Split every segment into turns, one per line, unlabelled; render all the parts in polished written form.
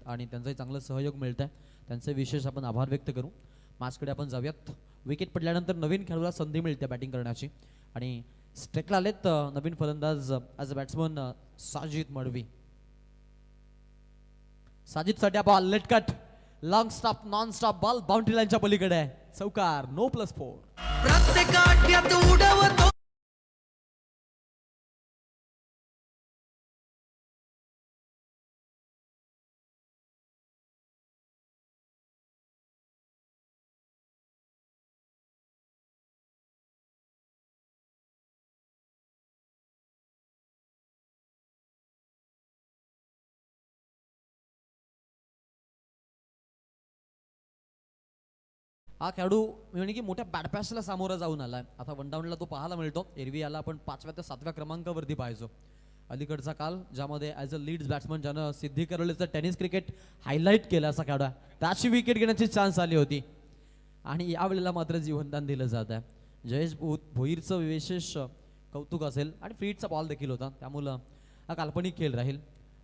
आणि त्यांचाही चांगलं सहयोग मिळत आहे. त्यांचे विशेष आपण आभार व्यक्त करू. मॅचकडे आपण जाऊयात. विकेट पडल्यानंतर नवीन खेळाडूला संधी मिळते बॅटिंग करण्याची आणि स्ट्राईकला आलेत नवीन फलंदाज as a batsman Sajid Madvi. साजिदसाठी हा ball late cut long stop non stop ball boundary लाईनच्या पलीकडे आहे. चौकार. नो +4.
प्रत्येक उडवतो
हा खेळाडू म्हणजे की मोठ्या बॅडपॅचला सामोरा जाऊन आलाय. आता वन डाऊनला तो पाहायला मिळतो. एरवी याला आपण 5व्या ते 7व्या क्रमांकावरती पाहायचो. अलीकडचा काल ज्यामध्ये ॲज अ लीड्स बॅट्समन ज्यानं सिद्धी करवलेचं टेनिस क्रिकेट हायलाईट केलं असा खेळाडू आहे. त्याची विकेट घेण्याची चान्स आली होती आणि यावेळेला मात्र जीवनदान दिलं जात आहे. जयेश भोईरचं विशेष कौतुक असेल आणि फ्रीटचा बॉल देखील होता, त्यामुळं हा काल्पनिक खेळ राहील.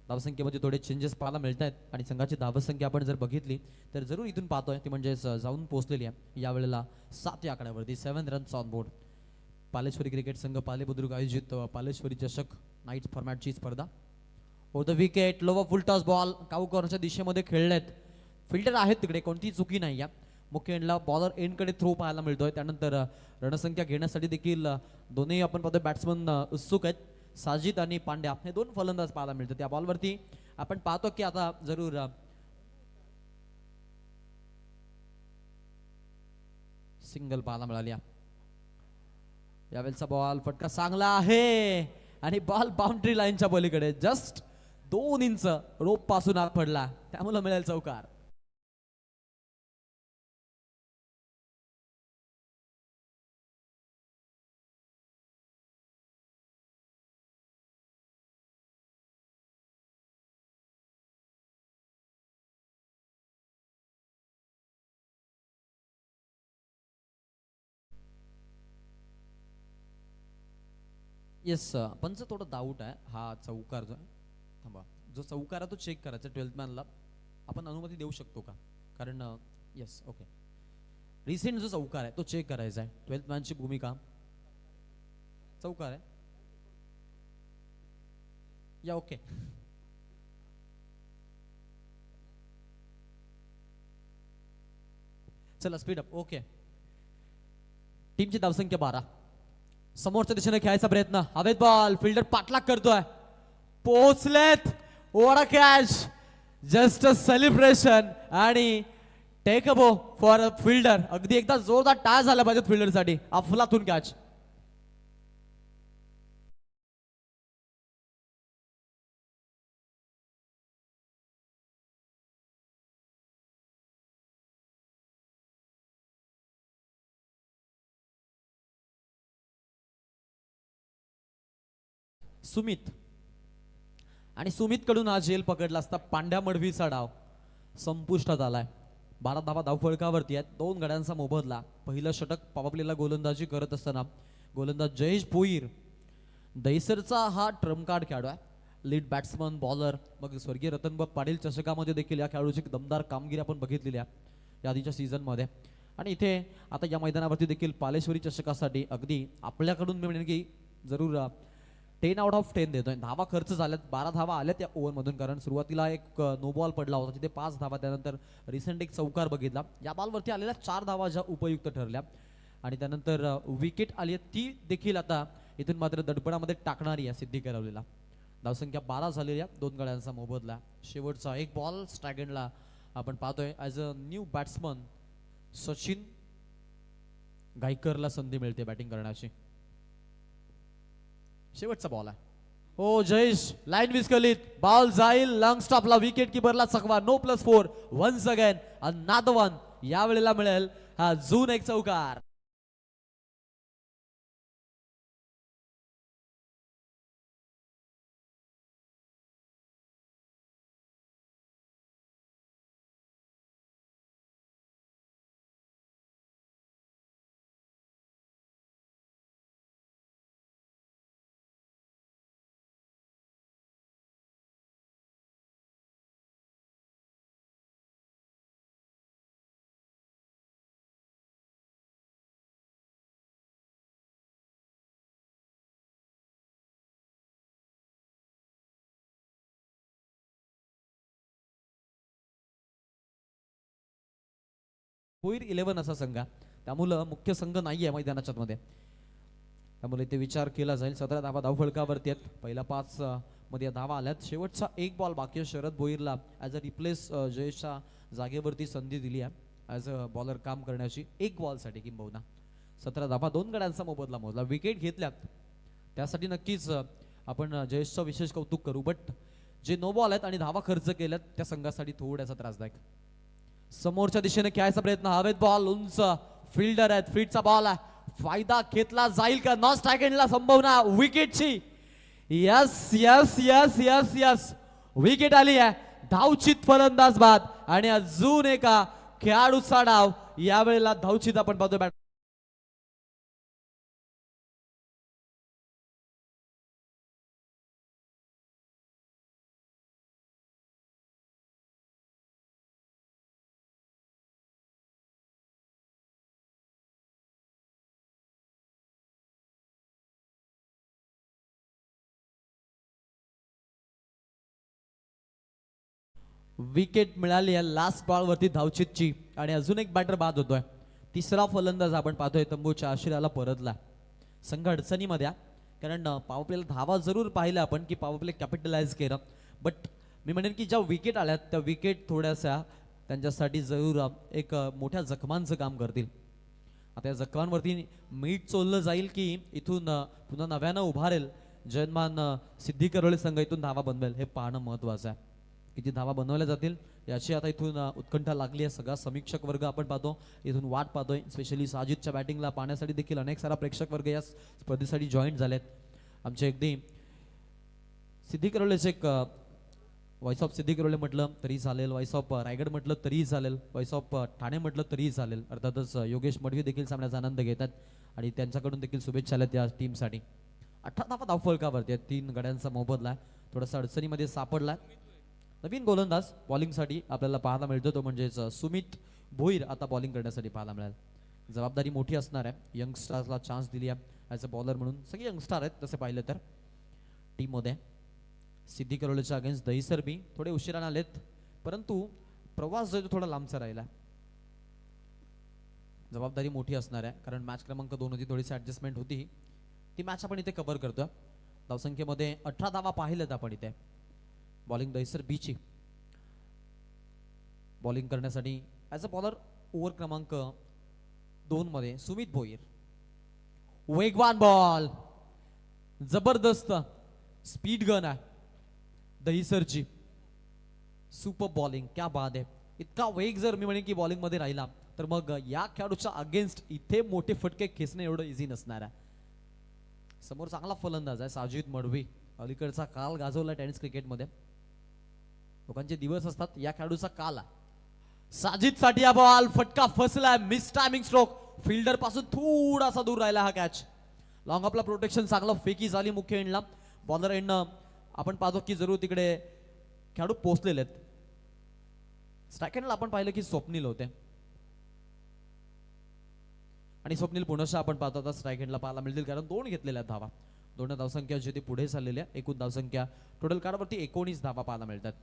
धावसंख्येमध्ये थोडे चेंजेस पाहायला मिळत आहेत आणि संघाची धावसंख्या आपण जर बघितली तर जरूर इथून पाहतोय ती म्हणजे जाऊन पोहोचलेली आहे यावेळेला 7 या आकड्यावरती. 7 runs on board. Paleshwari cricket संघ पाले बुद्रुक आयोजित पालेश्वरी चषक नाईट फॉर्मॅटची स्पर्धा. Over the wicket lower full toss ball cow कॉर्नरच्या दिशेमध्ये खेळलेत. फिल्डर आहेत तिकडे, कोणतीही चुकी नाही या. मुख्य एंडला बॉलर एंडकडे थ्रो पाहायला मिळतोय. त्यानंतर रणसंख्या घेण्यासाठी देखील दोन्ही आपण पाहतोय बॅट्समन उत्सुक आहेत. साजिद आणि पांड्या हे 2 फलंदाज पाहायला मिळतात. त्या बॉलवरती आपण पाहतो की आता जरूर सिंगल पाहायला मिळाली. यावेळेचा बॉल फटका चांगला आहे आणि बॉल बाउंड्री लाईनच्या पलीकडे जस्ट 2 इंच रोप पासून आत पडला, त्यामुळे मिळेल चौकार. येस, पंच थोडं डाऊट आहे. हा चौकार जो थांबा, जो चौकार आहे तो चेक करायचा 12th मॅनला. आपण अनुमती देऊ शकतो का? कारण येस ओके, रिसेंट जो चौकार आहे तो चेक करायचा आहे. 12th मॅनची भूमिका. चौकार आहे या ओके. चला स्पीड अप. ओके, टीमची धावसंख्या 12. समोरच्या दिशेने खेळायचा प्रयत्न. हवेत बॉल, फिल्डर पाठलाग करतोय. पोहोचलेत. Over catch, just a celebration आणि take a bow for a fielder. अगदी एकदा जोरदार टाळ झाला पाहिजे फिल्डरसाठी. अफलातून कॅच. सुमित आणि सुमित कडून हा झेल पकडला असता पांड्या मडवीचा डाव संपुष्टात आलाय. 12 धावा धावफळकावरती आहेत. 2 गड्यांचा मोबदला. पहिलं षटक पॉवरप्लेला गोलंदाजी करत असताना गोलंदाज जयेश भोईर दहिसरचा हा ट्रम्प कार्ड खेळाडू आहे. Lead batsman bowler. मग स्वर्गीय रतनबाब पाटील चषकामध्ये देखील या खेळाडूची दमदार कामगिरी आपण बघितलेली आहे या आधीच्या सीझनमध्ये. आणि इथे आता या मैदानावरती देखील पालेश्वरी चषकासाठी अगदी आपल्याकडून मी म्हणेन की जरूर 10 आउट ऑफ 10 देतोय. धावा खर्च झाल्यात, 12 धावा आल्यात या ओव्हरमधून, कारण सुरुवातीला एक नो बॉल पडला होता तिथे 5 धावा. त्यानंतर रिसेंट एक चौकार बघितला. या बॉलवरती आलेल्या 4 धावा ज्या उपयुक्त ठरल्या आणि त्यानंतर विकेट आली आहे ती देखील आता इथून मात्र दडपणामध्ये टाकणारी आहे सिद्धी करवलेला. धावसंख्या 12 झालेल्या, 2 गड्यांचा मोबदला. शेवटचा एक बॉल स्ट्रायगनला आपण पाहतोय as a new batsman Sachin गायकरला संधी मिळते बॅटिंग करण्याची. शेवटचा बॉल आहे. हो जयेश, लाईन विस्कलीत, बॉल जाईल लॉंग स्टॉपला. विकेट किपरला चकवा. No +4. Once again another one. यावेळेला मिळेल हा जून एक चौकार. भोईर 11 असा संघ आहे. त्यामुळं मुख्य संघ नाहीये मैदानाच्या मध्ये, त्यामुळे इथे विचार केला जाईल. 17 धावा धावफलकावरती आहेत. पहिला 5 मध्ये धावा आल्यात. शेवटचा एक बॉल बाकी आहे. शरद भोईरला ॲज अ रिप्लेस जयेशच्या जागेवरती संधी दिली आहे ॲज अ बॉलर काम करण्याची, एक बॉलसाठी किंबहुना. 17 धावा 2 गड्यांचा मोबदला मोजला. विकेट घेतल्यात त्यासाठी नक्कीच आपण जयेशचं विशेष कौतुक करू. बट जे नो बॉल आहेत आणि धावा खर्च केल्यात त्या संघासाठी थोड्यासा त्रासदायक. समोरच्या दिशेने खेळायचा प्रयत्न, हवेत बॉल, उंच फिल्डर आहेत, फील्डचा बॉल आहे. फायदा घेतला जाईल का? नॉन स्ट्राइक एंडला संभावना विकेटची. Yes yes yes yes yes, wicket आली आहे. धावचित फलंदाज बाद आणि अजून एका खेळाडूचा डाव. यावेळेला धावचित आपण पाहतोय. बॅट विकेट मिळाली आहे लास्ट बॉल वरती धावचितची आणि अजून एक बॅटर बाद होतोय. तिसरा फलंदाज आपण पाहतोय तंबूच्या आशिराला परतला. संघ अडचणीमध्ये आहे. कारण पॉवर प्लेला धावा जरूर पाहिल्या आपण की पॉवर प्ले कॅपिटलाइज केलं, बट मी म्हणेन की ज्या विकेट आल्यात त्या विकेट थोड्याशा त्यांच्यासाठी जरूर एक मोठ्या जखमांचं काम करतील. आता या जखमांवरती मीठ चोललं जाईल की इथून पुन्हा नव्यानं उभारेल जयमान सिद्धी करवळे संघ इथून धावा बनवेल, हे पाहणं महत्वाचं आहे. किती धावा बनवल्या जातील याची आता इथून उत्कंठा लागली आहे. सगळा समीक्षक वर्ग आपण पाहतो इथून वाट पाहतोय. स्पेशली साजिदच्या बॅटिंगला पाहण्यासाठी देखील अनेक सारा प्रेक्षक वर्ग या स्पर्धेसाठी जॉईन झालेत. आमचे अगदी सिद्धी करवलेचे एक व्हॉइस ऑफ सिद्धी करवले म्हटलं तरी चालेल, व्हॉइस ऑफ रायगड म्हटलं तरीही चालेल, व्हॉइस ऑफ ठाणे म्हटलं तरीही चालेल. अर्थातच योगेश मडवी देखील सामन्याचा आनंद घेतात आणि त्यांच्याकडून देखील शुभेच्छा आल्या त्या टीमसाठी. 18 धावा धावफलकावरती आहेत. 3 गड्यांचा मोबदला आहे. थोडासा अडचणीमध्ये सापडला. नवीन गोलंदाज बॉलिंगसाठी आपल्याला पाहायला मिळतो तो म्हणजेच सुमित भोईर आता बॉलिंग करण्यासाठी पाहायला मिळाल. जबाबदारी मोठी असणार आहे. यंगस्टार्सला चान्स दिली आहे ॲज अ बॉलर म्हणून. सगळे यंगस्टार आहेत तसे पाहिलं तर टीममध्ये. सिद्धी करवलेच्या अगेन्स्ट दहीसर बी थोडे उशिराने आलेत, परंतु प्रवास जो थोडा लांबचा राहिला. जबाबदारी मोठी असणार आहे कारण मॅच क्रमांक 2 होती, थोडीशी ऍडजस्टमेंट होती. ती मॅच आपण इथे कव्हर करतोय. धावसंख्येमध्ये 18 धावा पाहिल्यात आपण इथे. बॉलिंग दहीसर बीची. बॉलिंग करण्यासाठी ॲज अ बॉलर ओव्हर क्रमांक 2 मध्ये सुमित भोईर. वेगवान बॉल, जबरदस्त स्पीड गन आहे दहीसरची. सुपर बॉलिंग, क्या बात आहे. इतका वेग जर मी म्हणेन की बॉलिंग मध्ये राहिला तर मग या खेळाडूच्या अगेन्स्ट इथे मोठे फटके खेचणे एवढं इझी नसणार आहे. समोर चांगला फलंदाज आहे साजिद मडवी. अलीकडचा काल गाजवला टेनिस क्रिकेटमध्ये. लोकांचे दिवस असतात, या खेळाडूचा काल आहे. साजिद साठी हा बॉल, फटका फसलाय. मिस टायमिंग स्ट्रोक, फिल्डर पासून थोडासा दूर राहिला हा कॅच. लॉंग ऑफला प्रोटेक्शन चांगलं फेकी झाली मुख्य एंडला. बॉलर एंडनं आपण पाहतो की जरूर तिकडे खेळाडू पोहोचलेले आहेत. स्ट्राईक एंडला आपण पाहिलं की स्वप्नील होते आणि स्वप्नील पुनश्च आपण पाहतो आता स्ट्राईक एंडला पाहायला मिळतील कारण 2 घेतलेल्या धावा. 2 धावसंख्या जी ती पुढे चाललेल्या. एकूण धावसंख्या टोटल कार्डवरती 19 धावा पाहायला मिळतात.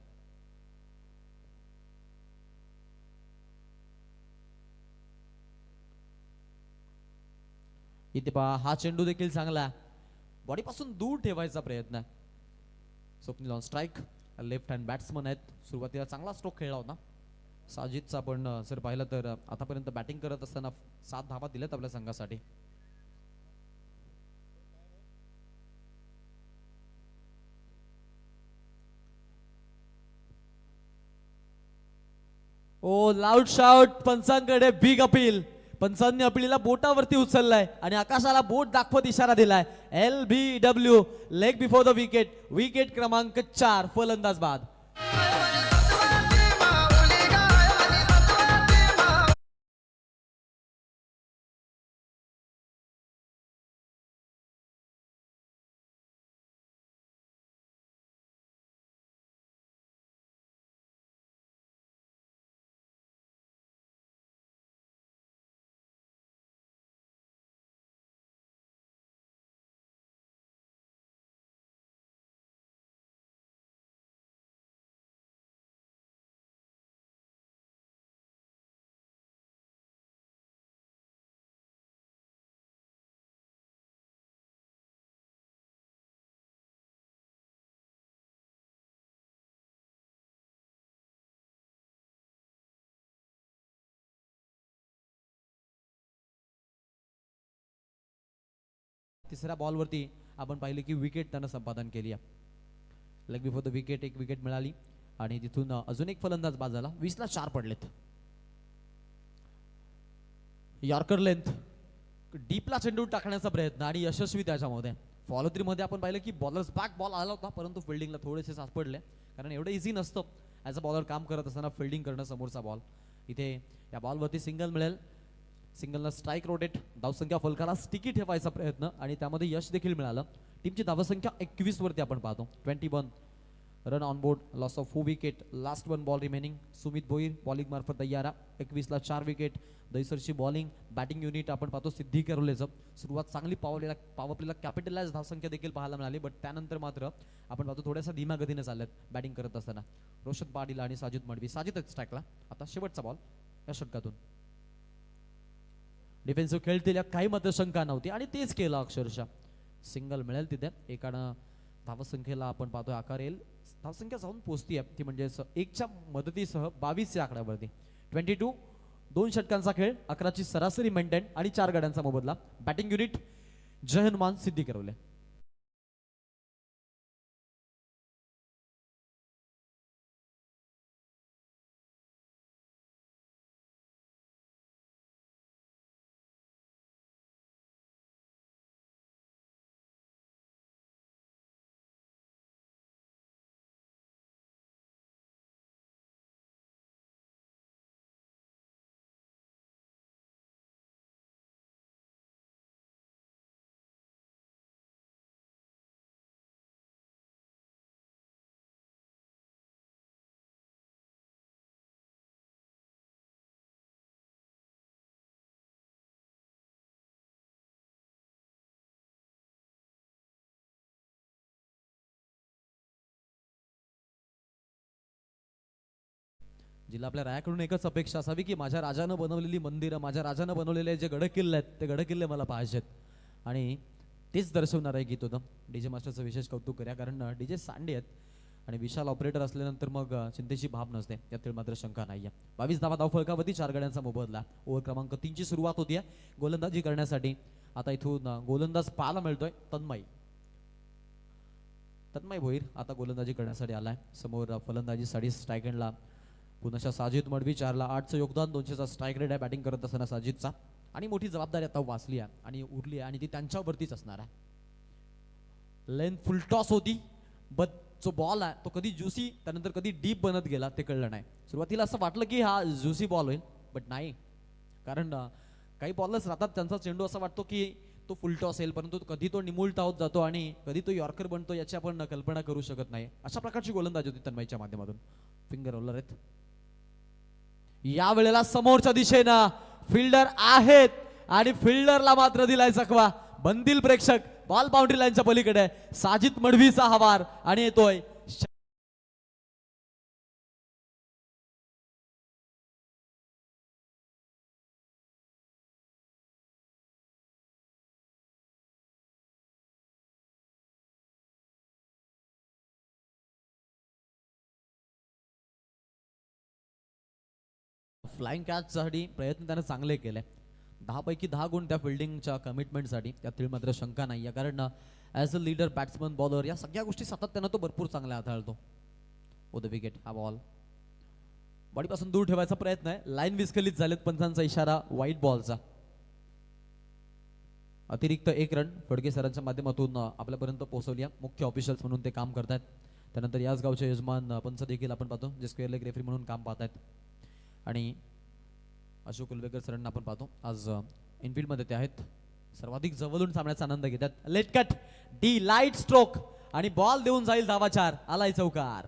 इथे पहा हा चेंडू देखील चांगला बॉडी पासून दूर ठेवायचा प्रयत्न आहे. Swapnil on strike, left hand batsman आहेत. सुरुवातीला चांगला स्ट्रोक खेळला होता साजिदचा. आपण जर पाहिलं तर आतापर्यंत बॅटिंग करत असताना 7 धावा दिल्यात आपल्या संघासाठी. ओ लाऊड शाउट पंचांकडे, बिग अपील. पंचांनी अपीलला बोटावरती उचललाय आणि आकाशाला बोट दाखवत इशारा दिलाय. LBW, leg before the wicket. Wicket क्रमांक 4, फलंदाज बाद. तिसऱ्या बॉलवरती आपण पाहिलं की विकेट त्यानं संपादन केली आहे. लेग बिफोर द विकेट एक विकेट मिळाली आणि तिथून अजून एक फलंदाज बाद झाला. 20ला 4 पडलेत. यॉर्कर लेंथ डीपला चेंडू टाकण्याचा प्रयत्न आणि यशस्वी त्याच्यामध्ये. फॉलो थ्री मध्ये आपण पाहिलं की बॉलर्स बॅक बॉल आला होता, परंतु फिल्डिंगला थोडेसे सापडले, कारण एवढं इझी नसतं ॲज अ बॉलर काम करत असताना फिल्डिंग करणं समोरचा बॉल. इथे या बॉलवरती सिंगल मिळेल. सिंगलनं स्ट्राईक रोटेट, धावसंख्या फलकाला स्टिकी ठेवायचा प्रयत्न आणि त्यामध्ये यश देखील मिळालं. टीमची धावसंख्या 21 वरती आपण पाहतो. 21 run on board, loss of 4 wicket, last 1 ball remaining. Sumit Bhoir bowling मार्फत तयारा. 21ला 4 विकेट. दहीसरची बॉलिंग. बॅटिंग युनिट आपण पाहतो सिद्धी करोलेचं. सुरुवात चांगली पॉवर प्लेला कॅपिटलाइज धावसंख्या देखील पाहायला मिळाली, बट त्यानंतर मात्र आपण पाहतो थोड्यासा धीम्या गतीने चालल्यात बॅटिंग करत असताना. रोशद पाटील आणि साजिद मडवी. साजिदच स्ट्राईकला. आता शेवटचा बॉल या षटकातून. डिफेन्सिव्ह खेळतील यात काही मात्र शंका नव्हती आणि तेच केलं अक्षरशः. सिंगल मिळेल तिथे. एकानं धावसंख्येला आपण पाहतोय आकार येईल. धावसंख्या जाऊन पोहोचती आहे ती म्हणजे 1च्या मदतीसह 22 या आकड्यावरती. 22 2 षटकांचा खेळ, 11ची सरासरी मेंटेन आणि 4 गड्यांचा मोबदला. बॅटिंग युनिट जय हनुमान सिद्धी करवले. जिला आपल्या रायाकडून एकच अपेक्षा असावी की माझ्या राजानं बनवलेली मंदिरं, माझ्या राजानं बनवलेले जे गडकिल्ले आहेत ते गडकिल्ले मला पाहिजेत, आणि तेच दर्शवणार आहे गीत होतं. डीजे मास्टरचं विशेष कौतुक करूया, कारण डीजे सांडे आहेत आणि विशाल ऑपरेटर असल्यानंतर मग चिंतेची भाब नसते, त्यातील मात्र शंका नाही आहे. 22 धावा धावफलकावरती 4 गड्यांचा मोबदला. ओव्हर क्रमांक 3 ची सुरुवात होती गोलंदाजी करण्यासाठी. आता इथून गोलंदाज पाहायला मिळतोय तन्मय भोईर आता गोलंदाजी करण्यासाठी आलाय. समोर फलंदाजीसाठी स्ट्राईक एंडला पुन्हा साजिद मडवी. 4ला 8चं योगदान, 200चा स्ट्राईक रेट आहे बॅटिंग करत असताना साजिदचा. आणि मोठी जबाबदारी आता वाचली आहे आणि उरली आहे आणि ती त्यांच्यावरतीच असणार आहे. लेन फुल टॉस होती, बट जो बॉल आहे तो कधी ज्युसी त्यानंतर कधी डीप बनत गेला ते कळलं नाही. सुरुवातीला असं वाटलं की हा ज्युसी बॉल होईल, बट नाही, कारण काही बॉलर्स राहतात त्यांचा चेंडू असा वाटतो की तो फुल टॉस येईल, परंतु कधी तो निमुळता होत जातो आणि कधी तो यॉर्कर बनतो याची आपण कल्पना करू शकत नाही. अशा प्रकारची गोलंदाजी होती तन्मयच्या माध्यमातून. फिंगर रोलर आहेत या वेळेला. समोरच्या दिशेनं फिल्डर आहेत आणि फिल्डरला मात्र दिलाय चकवा. बंदिल प्रेक्षक बॉल बाउंड्री लाईनच्या पलीकडे. साजिद मडवीचा हवार आणि येतोय फ्लाइंग कॅच साठी प्रयत्न त्याने चांगले केले. 10 पैकी 10 गुण त्या फिल्डिंगच्या कमिटमेंटसाठी, त्यातील मात्र शंका नाही आहे, कारण as a leader, batsman, bowler या सगळ्या गोष्टी सातत्यानं तो भरपूर चांगला हाताळतो. ओ द विकेट. हा बॉल बॉडीपासून दूर ठेवायचा प्रयत्न आहे. लाईन विस्कलित झालेत, पंचांचा इशारा व्हाईट बॉलचा. अतिरिक्त 1 रन फडके सरांच्या माध्यमातून आपल्यापर्यंत पोहोचवली. मुख्य ऑफिशियल्स म्हणून ते काम करतात. त्यानंतर याच गावचे यजमान पंच देखील आपण पाहतो जे स्क्वेअर लेग रेफरी म्हणून काम पाहतात. आणि अशोक कुलवेकर सरांना आपण पाहतो आज इनफिल्ड मध्ये ते आहेत. सर्वाधिक जवळून सामन्याचा आनंद घेतात. Late cut delight stroke आणि बॉल देऊन जाईल धावा 4. आलाय चौकार.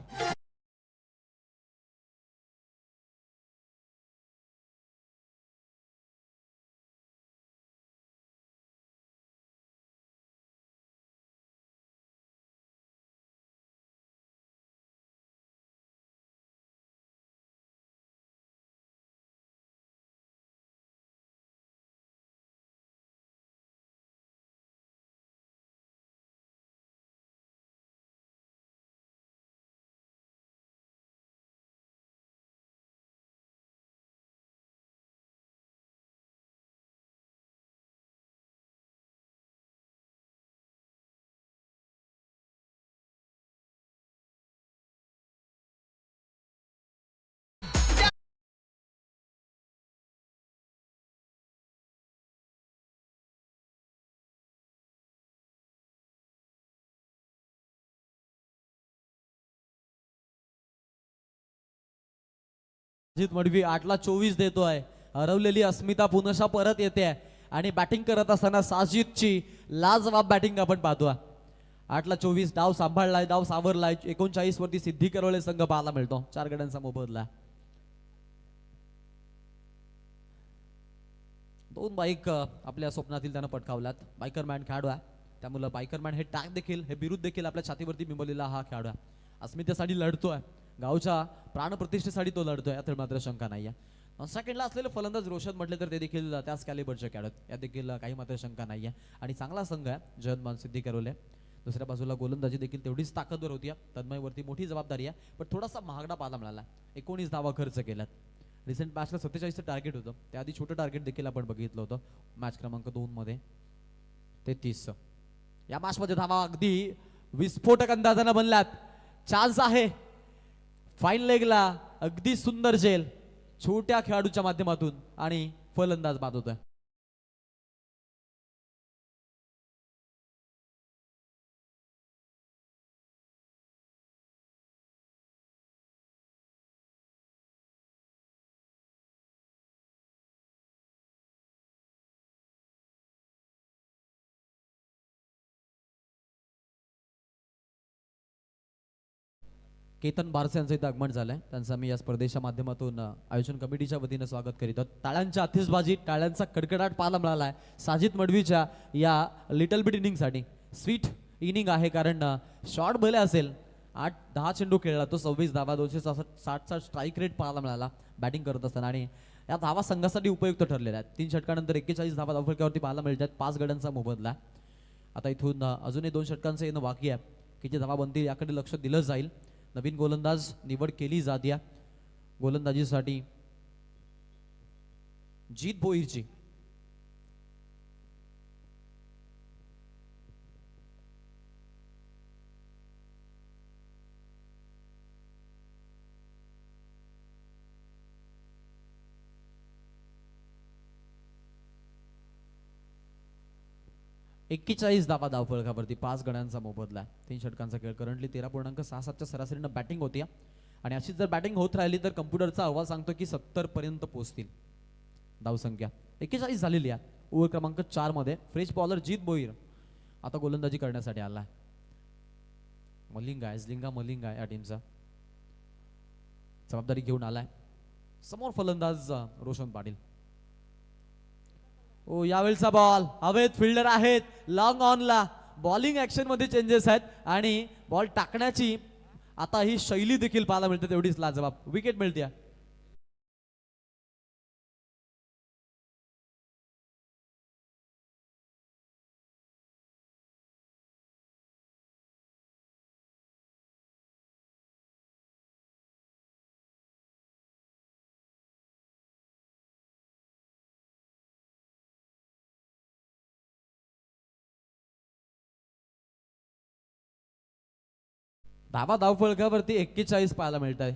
अजित मडवी 8ला 24 देतोय. हरवलेली अस्मिता पुनशा परत येते आणि बॅटिंग करत असताना साजिदची लाजवाब बॅटिंग आपण पाहतोय. 8ला 24 डाव सांभाळलाय, डाव सावरलाय. 39 वरती सिद्धी करवले संघ पाहायला मिळतो. 4 गड्यांचा मोबदला. 2 बाईक आपल्या स्वप्नातील त्यानं पटकावल्यात. बायकरमॅन खेळाडू आहे, त्यामुळे बायकरमॅन हे टॅग देखील, हे बिरुद देखील आपल्या छातीवरती बिंबवलेला हा खेळाडू आहे. अस्मितेसाठी लढतोय, गावच्या प्राणप्रतिष्ठेसाठी तो लढतोय, यात मात्र शंका नाही आहे. सेकंडला असलेले फलंदाज रोशन म्हटले तर ते देखील त्याच कॅलिबरचे खेळाडू आहेत, यात देखील काही मात्र शंका नाही आहे. आणि चांगला संघ आहे जयंतमान सिद्धी करवले. दुसऱ्या बाजूला गोलंदाजी देखील तेवढीच ताकदवर होती. तन्मयवरती मोठी जबाबदारी आहे, पण थोडासा महागडा पाहायला मिळाला. 19 धावा खर्च केल्यात. रिसेंट मॅचला 47चं टार्गेट होतं, त्याआधी छोटं टार्गेट देखील आपण बघितलं होतं मॅच क्रमांक 2 मध्ये 33. या मॅचमध्ये धावा अगदी विस्फोटक अंदाजानं बनल्यात. चान्स आहे फाईन लेगला, अगदी सुंदर झेल छोट्या खेळाडूच्या माध्यमातून आणि फलंदाज बाद होतोय. केतन बारसे यांचं इथं आगमन झालंय, त्यांचं मी या स्पर्धेच्या माध्यमातून आयोजन कमिटीच्या वतीनं स्वागत करीत आहोत. टाळ्यांच्या आतिषबाजी, टाळ्यांचा कडकडाट पाहायला मिळाला आहे साजिद मडवीच्या या लिटल बिट इनिंगसाठी. स्वीट इनिंग आहे, कारण शॉर्ट भले असेल, 8-10 चेंडू खेळला तो, 26 धावा, 260 स्ट्राईक रेट पाहायला मिळाला बॅटिंग करत असताना. आणि या धावा संघासाठी उपयुक्त ठरलेल्या आहेत. 3 षटकानंतर 41 धावा धावफलकावरती पाहायला मिळतात. 5 गड्यांचा मोबदला. आता इथून अजूनही 2 षटकांचं येणं बाकी आहे. किती धावा बनतील याकडे लक्ष दिलं जाईल. नवीन गोलंदाज निवड केली जाते या गोलंदाजीसाठी जीत भोईरची. एक्केचाळीस धावा धावफलकावरती, 5 गड्यांचा मोबदला. 3 षटकांचा खेळ. करंटली 13.67च्या सरासरीनं बॅटिंग होती आणि अशीच जर बॅटिंग होत राहिली तर कम्प्युटरचा अहवाल सांगतो की 70 पर्यंत पोहोचतील धावसंख्या. 41 झालेली आहे. ओव्हर क्रमांक 4 मध्ये फ्रेश बॉलर जीत भोईर आता गोलंदाजी करण्यासाठी आलाय. मलिंगा या टीमचा जबाबदारी घेऊन आलाय. समोर फलंदाज रोशन पाटील. ओ यावेळचा बॉल हवेत, फिल्डर आहेत लॉंग ऑनला. बॉलिंग ऍक्शन मध्ये चेंजेस आहेत आणि बॉल टाकण्याची आता ही शैली देखील पाहायला मिळते, तेवढीच लाजवाब. विकेट मिळते. धावा धावफलकावरती 41 पाहायला मिळत आहे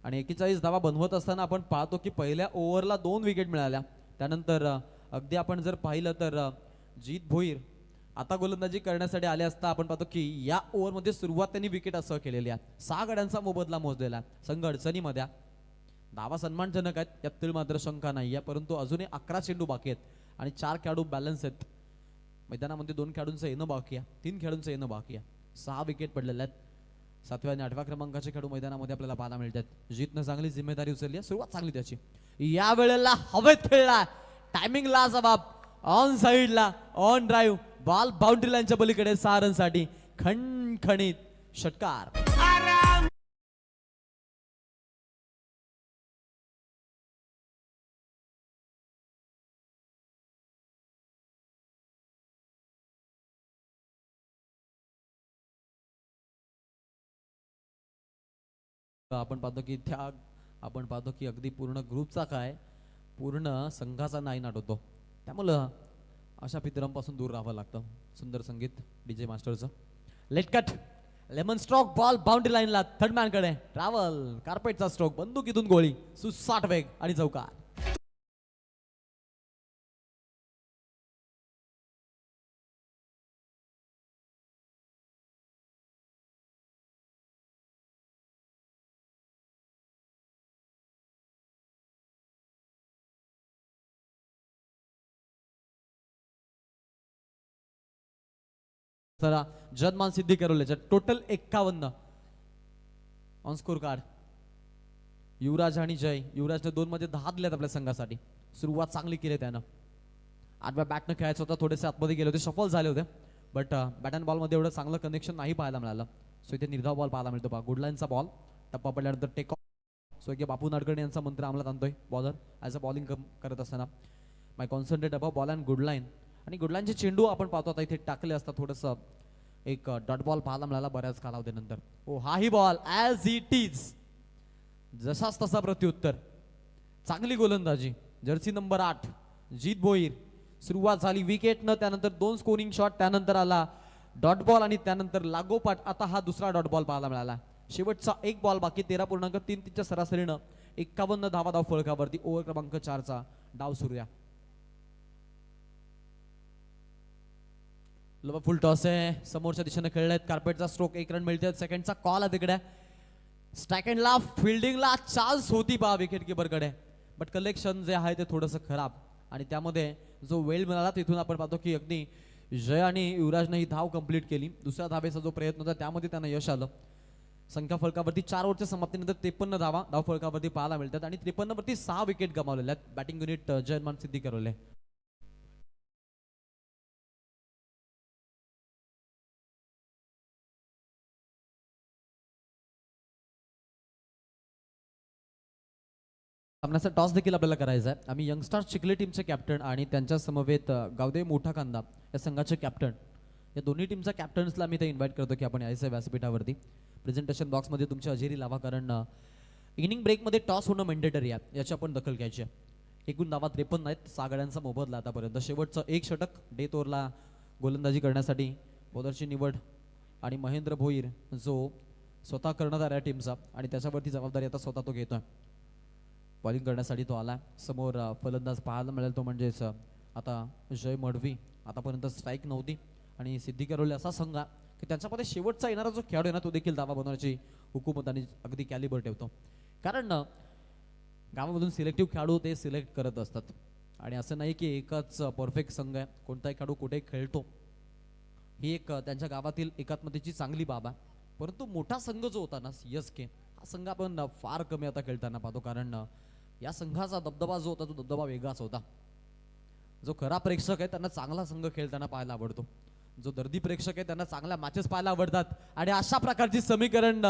आणि 41 धावा बनवत असताना आपण पाहतो की पहिल्या ओव्हरला 2 विकेट मिळाल्या. त्यानंतर अगदी आपण जर पाहिलं तर जीत भोईर आता गोलंदाजी करण्यासाठी आले असता आपण पाहतो की या ओव्हरमध्ये सुरुवात त्यांनी विकेट असं केलेली आहे. 6 गड्यांचा मोबदला मोजलेला. संघ अडचणीमध्ये. धावा सन्मानजनक आहेत, यात मात्र शंका नाही आहे, परंतु अजूनही 11 चेंडू बाकी आहेत आणि 4 खेळाडू बॅलन्स आहेत मैदानामध्ये. 2 खेळाडूंचं येणं बाकी आहे, 3 खेळाडूंचं येणं बाकी आहे. 6 विकेट पडलेल्या आहेत. 7व्या आणि 8व्या क्रमांकाचे खेळाडू मैदानामध्ये आपल्याला पाहायला मिळतात. जीतनं चांगली जिम्मेदारी उचलली आहे, सुरुवात चांगली त्याची. या वेळेला हवेत खेळला, टायमिंग ला जबाब. ऑन साइडला ऑन ड्राईव्ह, बॉल बाउंड्री लाईनच्या पलीकडे 6 रनसाठी खणखणीत षटकार. आपण पाहतो की अगदी पूर्ण ग्रुपचा काय, पूर्ण संघाचा नाही नाट होतो. त्यामुळं अशा पितरांपासून दूर राहावं लागतं. सुंदर संगीत डीजे मास्टरचं. Late cut, lemon stroke, ball boundary लाईनला, थर्ड मॅन कडे ट्रॅव्हल, कार्पेटचा स्ट्रोक, बंदुकीतून गोळी, सुसाट वेग आणि चौकार. तर जन्मान सिद्धी करवल्याच्या total 51 on scorecard. Yuvraj आणि जय. युवराजने 2 मध्ये 10 दिल्यात आपल्या संघासाठी. सुरुवात चांगली केली त्यानं. 8व्या बॅटनं खेळायचं होतं, थोडेसे आतमध्ये गेले होते, सफल झाले होते, बट बॅट अँड बॉल मध्ये एवढं चांगलं कनेक्शन नाही पाहायला मिळालं. सो इथे निर्धाव बॉल पाहायला मिळतो. गुड लाईनचा बॉल टप्पा पडल्यानंतर टेक ऑफ. सो इथे बापू नाडकर्णी यांचा मंत्र अंमलात आणतोय बॉलर ॲज अ बॉलिंग करत असताना. My concentrate above ball and good line. आणि गुड लाईनचे चेंडू आपण पाहतो आता इथे टाकले असतात. थोडंसं एक डॉट बॉल पाहायला मिळाला बऱ्याच कालावधीनंतर. ओ हाही बॉल ॲज इट इज, जसाच तसा प्रत्युत्तर. चांगली गोलंदाजी जर्सी नंबर 8 जीत भोईर. सुरुवात झाली विकेटनं, त्यानंतर 2 स्कोरिंग शॉट, त्यानंतर आला डॉट बॉल आणि त्यानंतर लागोपाठ आता हा दुसरा डॉट बॉल पाहायला मिळाला. शेवटचा एक बॉल बाकी. 13.3 सरासरीनं 51 धावा धाव फळकावरती. ओव्हर क्रमांक 4चा डाव सुरू आहे. फुल टॉस आहे, समोरच्या दिशेने खेळलेत. कार्पेटचा स्ट्रोक, 1 रन मिळते. सेकंडचा कॉल आहे तिकडे. स्ट्राईक अँड ला फिल्डिंगला चान्स होती पहा विकेट किपरकडे, बट कलेक्शन जे आहे ते थोडंसं खराब. आणि त्यामध्ये जो वेळ मिळाला तिथून आपण पाहतो की अगदी जय आणि युवराजने ही धाव कंप्लीट केली. दुसऱ्या धावेचा जो प्रयत्न होता त्यामध्ये त्यांना यश आलं. संख्या फलकावरती 4 ओव्हरच्या समाप्तीनंतर 53 धावा धाव फलकावरती पाहायला मिळतात आणि 53 वरती 6 विकेट गमावलेल्या आहेत. बॅटिंग युनिट जयमान सिद्धी करवले. सामन्याचा टॉस देखील आपल्याला करायचा आहे. आम्ही यंगस्टार चिखले टीमचे कॅप्टन आणि त्यांच्या समवेत गावदेव मोठा कांदा या संघाचे कॅप्टन, या दोन्ही टीमच्या कॅप्टन्सला मी ते इन्व्हाइट करतो की आपण यायचं व्यासपीठावरती. प्रेझेंटेशन बॉक्समध्ये तुमची हजेरी लावा, कारण इनिंग ब्रेकमध्ये टॉस होणं मॅन्डेटरी आहे, याची आपण दखल घ्यायची आहे. एकूण धावा 53 आहेत, 6 गड्यांचा मोबदला आतापर्यंत. शेवटचं एक षटक डेथ ओव्हरला गोलंदाजी करण्यासाठी बॉलरची निवड आणि महेंद्र भोईर जो स्वतः कर्णधार आहे टीमचा आणि त्याच्यावरती जबाबदारी आता स्वतः तो घेतोय. बॉलिंग करण्यासाठी तो आला. समोर फलंदाज पाहायला मिळेल तो म्हणजेच आता जय मडवी. आतापर्यंत स्ट्राईक नव्हती आणि सिद्धी करवले असा संघ की त्यांच्यामध्ये शेवटचा येणारा जो खेळाडू आहे ना तो देखील धावा बनवण्याची हुकूमत आणि अगदी कॅलिबर ठेवतो. कारण गावामधून सिलेक्टिव्ह खेळाडू ते सिलेक्ट करत असतात आणि असं नाही की एकच परफेक्ट संघ आहे, कोणताही खेळाडू कुठे खेळतो ही एक त्यांच्या गावातील एकात्मतेची चांगली बाब आहे. परंतु मोठा संघ जो होता ना CSK, हा संघ आपण फार कमी आता खेळताना पाहतो, कारण या संघाचा दबदबा जो होता तो दबदबा वेगळाच होता. जो खरा प्रेक्षक आहे त्यांना चांगला संघ खेळताना पाहायला आवडतो, जो दर्दी प्रेक्षक आहे त्यांना चांगल्या मॅचेस पाहायला आवडतात आणि अशा प्रकारची समीकरण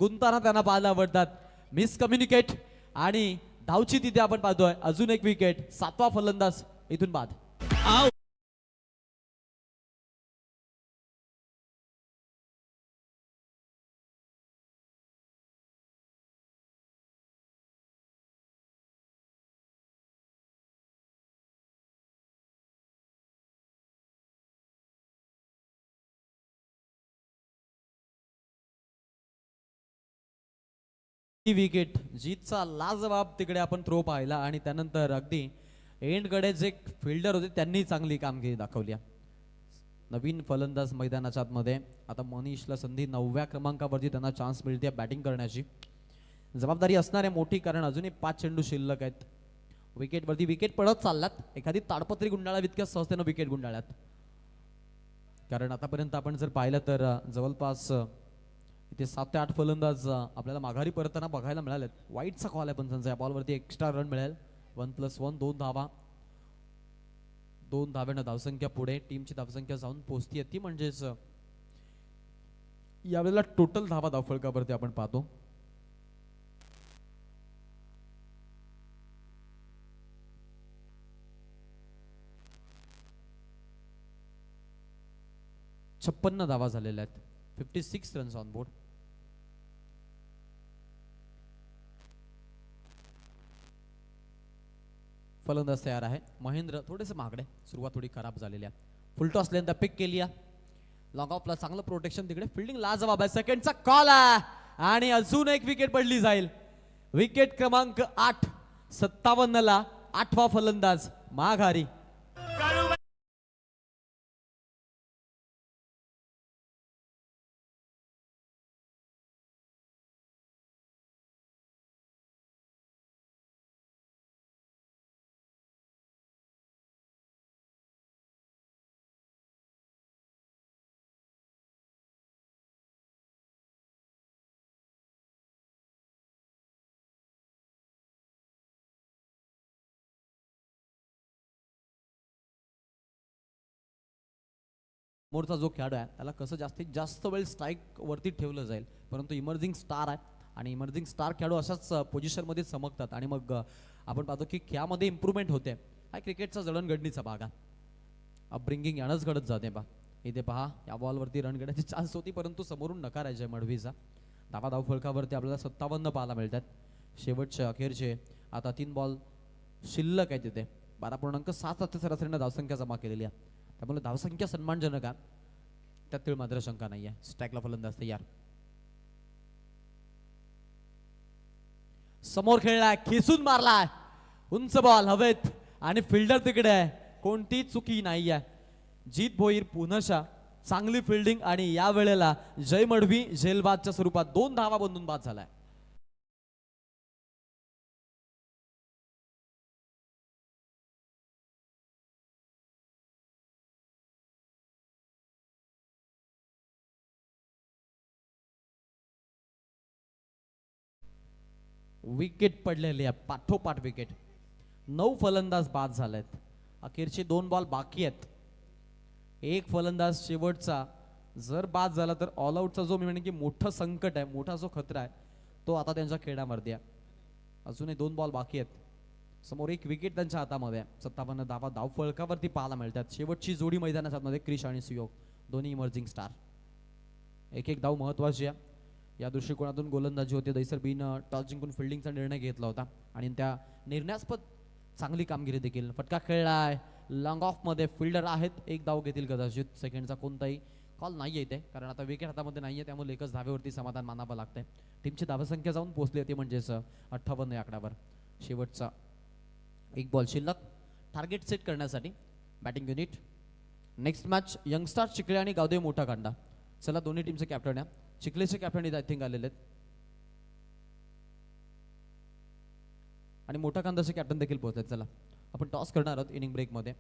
गुंताना त्यांना पाहायला आवडतात. मिसकम्युनिकेट आणि धावची तिथे आपण पाहतोय. अजून एक विकेट, 7वा फलंदाज इथून बाद. विकेट जीतचा लाजवाब तिकडे आपण थ्रो पाहिला आणि त्यानंतर अगदी एंडकडे जे फिल्डर होते त्यांनी चांगली कामगिरी दाखवली. नवीन फलंदाज मैदानाच्या आतमध्ये. आता मनीषला संधी 9व्या क्रमांकावरती त्यांना चान्स मिळते बॅटिंग करण्याची. जबाबदारी असणार आहे मोठी, कारण अजूनही 5 चेंडू शिल्लक आहेत. विकेटवरती विकेट पडत चालल्यात, एखादी ताडपत्री गुंडाळा इतक्या सहजतेनं विकेट गुंडाळ्यात. कारण आतापर्यंत आपण जर पाहिलं तर जवळपास इथे 7 ते 8 फलंदाज आपल्याला माघारी परतताना बघायला मिळालेत. वाईटचा कॉल आहे पण त्यांचा. या बॉलवरती एक्स्ट्रा रन मिळेल. 1+1 2 धावा. 2 धाव्यानं धावसंख्या पुढे. टीमची धावसंख्या जाऊन पोहोचतीये ती म्हणजेच यावेळेला टोटल धावा धावफलकावरती आपण पाहतो 56 धावा झालेल्या आहेत. 56 रन्स ऑन बोर्ड. फलंदाज तयार आहे. महेंद्र थोडेसे महागडे, सुरुवात थोडी खराब झालेली आहे. फुलटॉस लेंथ पिक केली आहे. लॉंग ऑफला चांगलं प्रोटेक्शन तिकडे. फिल्डिंग लाजवाब आहे. सेकंडचा कॉल आहे आणि अजून एक विकेट पडली जाईल. विकेट क्रमांक 8. 57 ला 8वा फलंदाज माघारी. समोरचा जो खेळाडू आहे त्याला कसं जास्तीत जास्त वेळ स्ट्राईक वरती ठेवलं जाईल, परंतु इमर्जिंग स्टार आहे आणि इमर्जिंग स्टार खेळाडू अशाच पोझिशनमध्ये चमकतात आणि मग आपण पाहतो की खेळामध्ये इम्प्रूव्हमेंट होते. हा क्रिकेटचा जडणघडणीचा भाग आहे. अपब्रिंगिंग यानंच घडत जाते पहा. इथे पहा या बॉलवरती रन घेण्याची चान्स होती, परंतु समोरून नकार आहे जय मडवीचा. धाव फलकावरती आपल्याला 57 पाहायला मिळतात. शेवटचे अखेरचे आता 3 बॉल शिल्लक आहे तिथे. 12.7 सरासरीने धावसंख्या जमा केलेली आहे, त्यामुळे धावसंख्या सन्मानजनक आहे, त्यात मात्र शंका नाही आहे. स्ट्राईकला फलंदाज तयार. समोर खेळलाय, खेचून मारलाय, उंच बॉल हवेत आणि फिल्डर तिकडे आहे, कोणती चुकी नाही आहे. जीत भोईर पुनशा चांगली फिल्डिंग आणि या वेळेला जय मडवी झेलबादच्या स्वरूपात 2 धावा बंधून बाद झालाय. विकेट पडलेली आहे, पाठोपाठ विकेट. 9 फलंदाज बाद झालेत. अखेरचे 2 बॉल बाकी आहेत. एक फलंदाज शेवटचा जर बाद झाला तर ऑल आउटचा जो मी म्हणेन की मोठं संकट आहे, मोठा जो खतरा आहे तो आता त्यांच्या खेळामध्ये आहे. अजूनही 2 बॉल बाकी आहेत. समोर एक विकेट त्यांच्या हातामध्ये आहे. 57 धावा धाव फळकावरती पाहायला मिळतात. शेवटची जोडी मैदानाच्या आतमध्ये क्रिश आणि सुयोग दोन्ही इमर्जिंग स्टार. एक धाव महत्वाची आहे. या दृष्टिकोनातून गोलंदाजी होते. दैसर बीन टॉस जिंकून फिल्डिंगचा निर्णय घेतला होता आणि त्या निर्णयास्पद चांगली कामगिरी देखील. फटका खेळलाय लॉंग ऑफ मध्ये, फिल्डर आहेत, एक धाव घेतील कदाचित. सेकंडचा कोणताही कॉल नाही येते कारण आता विकेट हातामध्ये नाहीये, त्यामुळे एकच धावेवरती समाधान मानावं लागतंय. टीमची धावसंख्या जाऊन पोहोचली होती म्हणजेच 58 या आकड्यावर. शेवटचा 1 बॉल शिल्लक. टार्गेट सेट करण्यासाठी batting unit. Next match youngster Chikhale आणि गावदेव मोठा कांडा. चला दोन्ही टीमचे कॅप्टन आहे. चिखलेचे कॅप्टन इथे आय थिंक आलेले आहेत आणि मोठा कांदाचे कॅप्टन देखील पोहोचले. चला आपण टॉस करणार आहोत इनिंग ब्रेक मध्ये.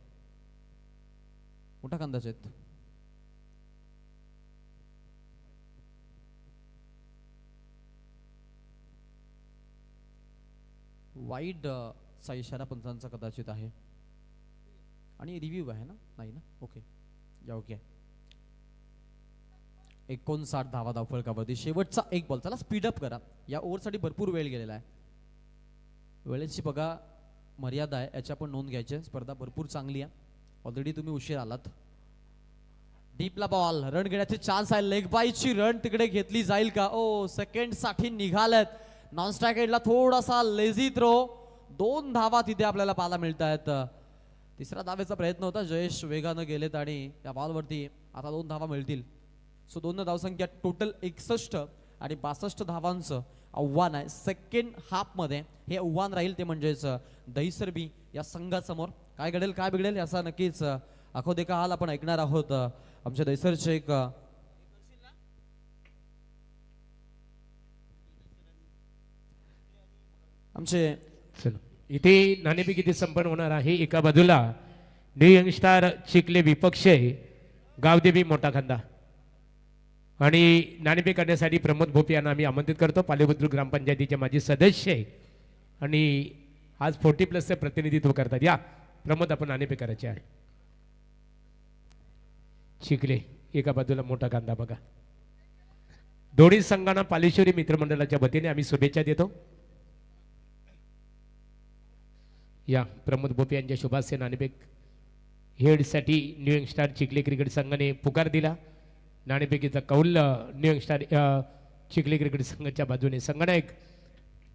मोठा कांदाचे आहेत. वाईड चा इशारा पंचांचा कदाचित आहे आणि रिव्ह्यू आहे ना, नाही ना, ओके या ओके. 59 धावा धाव फलकावरती. शेवटचा 1 बॉल. चला स्पीडअप करा, या ओव्हरसाठी भरपूर वेळ गेलेला आहे. वेळेची बघा मर्यादा आहे, याची आपण नोंद घ्यायची. स्पर्धा भरपूर चांगली आहे, ऑलरेडी तुम्ही उशीर आलात. डीपला बॉल, रन घेण्याचे चान्स आहे. लेग बायची रन तिकडे घेतली जाईल का? ओ सेकंड साठी निघालेत. नॉन स्ट्राईक एंडला थोडासा लेझी थ्रो. 2 धावा तिथे आपल्याला पाहायला मिळत आहेत. तिसरा धावेचा प्रयत्न होता, जयेश वेगानं गेलेत आणि त्या बॉलवरती आता 2 धावा मिळतील. सो 2 धावसंख्या टोटल 61 आणि 62 धावांचं आव्हान आहे सेकंड हाफ मध्ये. हे आव्हान राहील ते म्हणजेच दहिसरबी या संघासमोर. काय घडेल काय बिघडेल याचा नक्कीच आखो देखा हाल आपण ऐकणार आहोत. आमच्या दहिसरचे एक आमचे
इथे नाणेफेक इथे संपन्न होणार आहे. एका बाजूला न्यू यंगस्टार चिखले विपक्ष गावदेवी मोठा खांदा आणि नाणेफेक करण्यासाठी प्रमोद भोपे यांना आम्ही आमंत्रित करतो. पालेबुद्रुक ग्रामपंचायतीचे माजी सदस्य आणि आज 40+ प्रतिनिधित्व करतात. या प्रमोद, आपण नाणेफेक करायचे आहे. चिखले एका बाजूला मोठा कांदा बघा. दोन्ही संघांना पालेश्वरी मित्रमंडळाच्या वतीने आम्ही शुभेच्छा देतो. या प्रमोद भोपे यांच्या शुभास्य नाणेफेक हेडसाठी न्यू यंगस्टार चिखले क्रिकेट संघाने पुकार दिला. नाणेफेकीचा कौल न्यू यंगस्टार चिखले क्रिकेट संघाच्या बाजूने. संगणक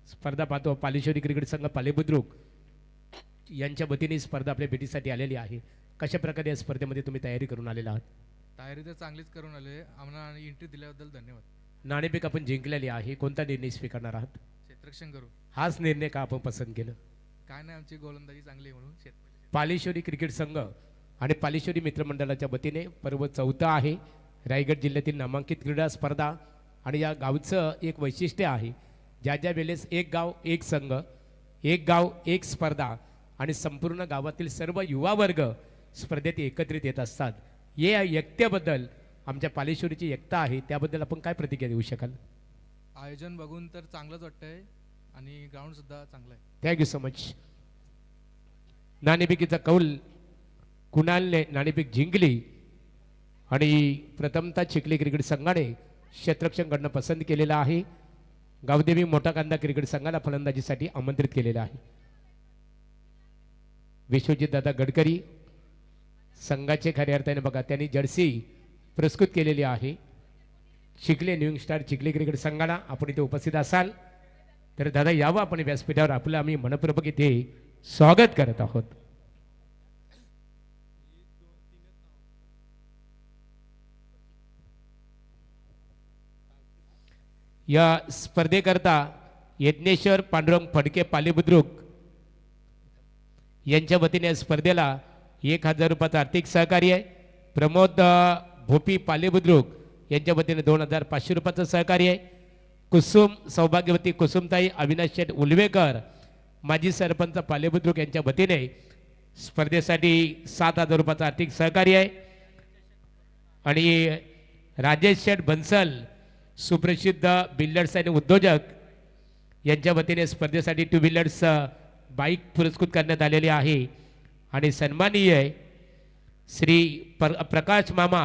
स्पर्धा पाहतो पालेश्वरी क्रिकेट संघ पालेबुद्रुक यांच्या वतीने स्पर्धा आपल्या भेटीसाठी आलेली आहे. कशा प्रकारे या स्पर्धेमध्ये तुम्ही तयारी करून आलेला आहात?
तयारी तर चांगलीच करून आले. आम्हाला एंट्री दिल्याबद्दल धन्यवाद.
नाणेफेक आपण जिंकलेली आहे, कोणता निर्णय स्वीकारणार आहात?
क्षेत्ररक्षण करू.
हाच निर्णय का आपण पसंत केलं?
काय नाही, आमची गोलंदाजी चांगली आहे म्हणून
पालेश्वरी क्रिकेट संघ आणि पालेश्वरी मित्रमंडळाच्या वतीने पर्व 4 आहे. रायगड जिल्ह्यातील नामांकित क्रीडा स्पर्धा आणि या गावचं एक वैशिष्ट्य आहे, ज्या ज्या वेळेस एक गाव एक संघ, एक गाव एक स्पर्धा आणि संपूर्ण गावातील सर्व युवा वर्ग स्पर्धेत एकत्रित येत असतात. या एकतेबद्दल आमच्या पालेश्वरीची एकता आहे, त्याबद्दल आपण काय प्रतिक्रिया देऊ शकाल?
आयोजन बघून तर चांगलंच वाटतंय आणि ग्राउंड सुद्धा चांगलं आहे.
Thank you so much. नाणेफेकीचा कौल कुणालने नाणेफेक जिंकली आणि प्रथमतः चिखली क्रिकेट संघाने क्षेत्ररक्षण करणं पसंत केलेलं आहे. गावदेवी मोठा कांदा क्रिकेट संघाला फलंदाजीसाठी आमंत्रित केलेलं आहे. विश्वजित दादा गडकरी संघाचे खऱ्या अर्थाने बघा त्यांनी जर्सी पुरस्कृत केलेली आहे. Chikhli new star Chikhli cricket संघाला आपण इथे उपस्थित असाल तर दादा यावं आपण व्यासपीठावर आपलं आम्ही मनपूर्वक इथे स्वागत करत आहोत. या स्पर्धेकरता यज्ञेश्वर पांडुरंग फडके पालेबुद्रुक यांच्या वतीने या स्पर्धेला 1000 रुपयाचं आर्थिक सहकार्य आहे. प्रमोद भोपी पालेबुद्रुक यांच्या वतीने 2500 रुपयाचं सहकार्य आहे. कुसुम सौभाग्यवती कुसुमताई अविनाश शेठ उलवेकर माजी सरपंच पालेबुद्रुक यांच्या वतीने स्पर्धेसाठी 7000 रुपयाचं आर्थिक सहकार्य आहे. आणि राजेश शेठ बन्सल सुप्रसिद्ध बिल्डर्स आणि उद्योजक यांच्या वतीने स्पर्धेसाठी 2 व्हीलर्स बाईक पुरस्कृत करण्यात आलेली आहे. आणि सन्माननीय श्री प्रकाश मामा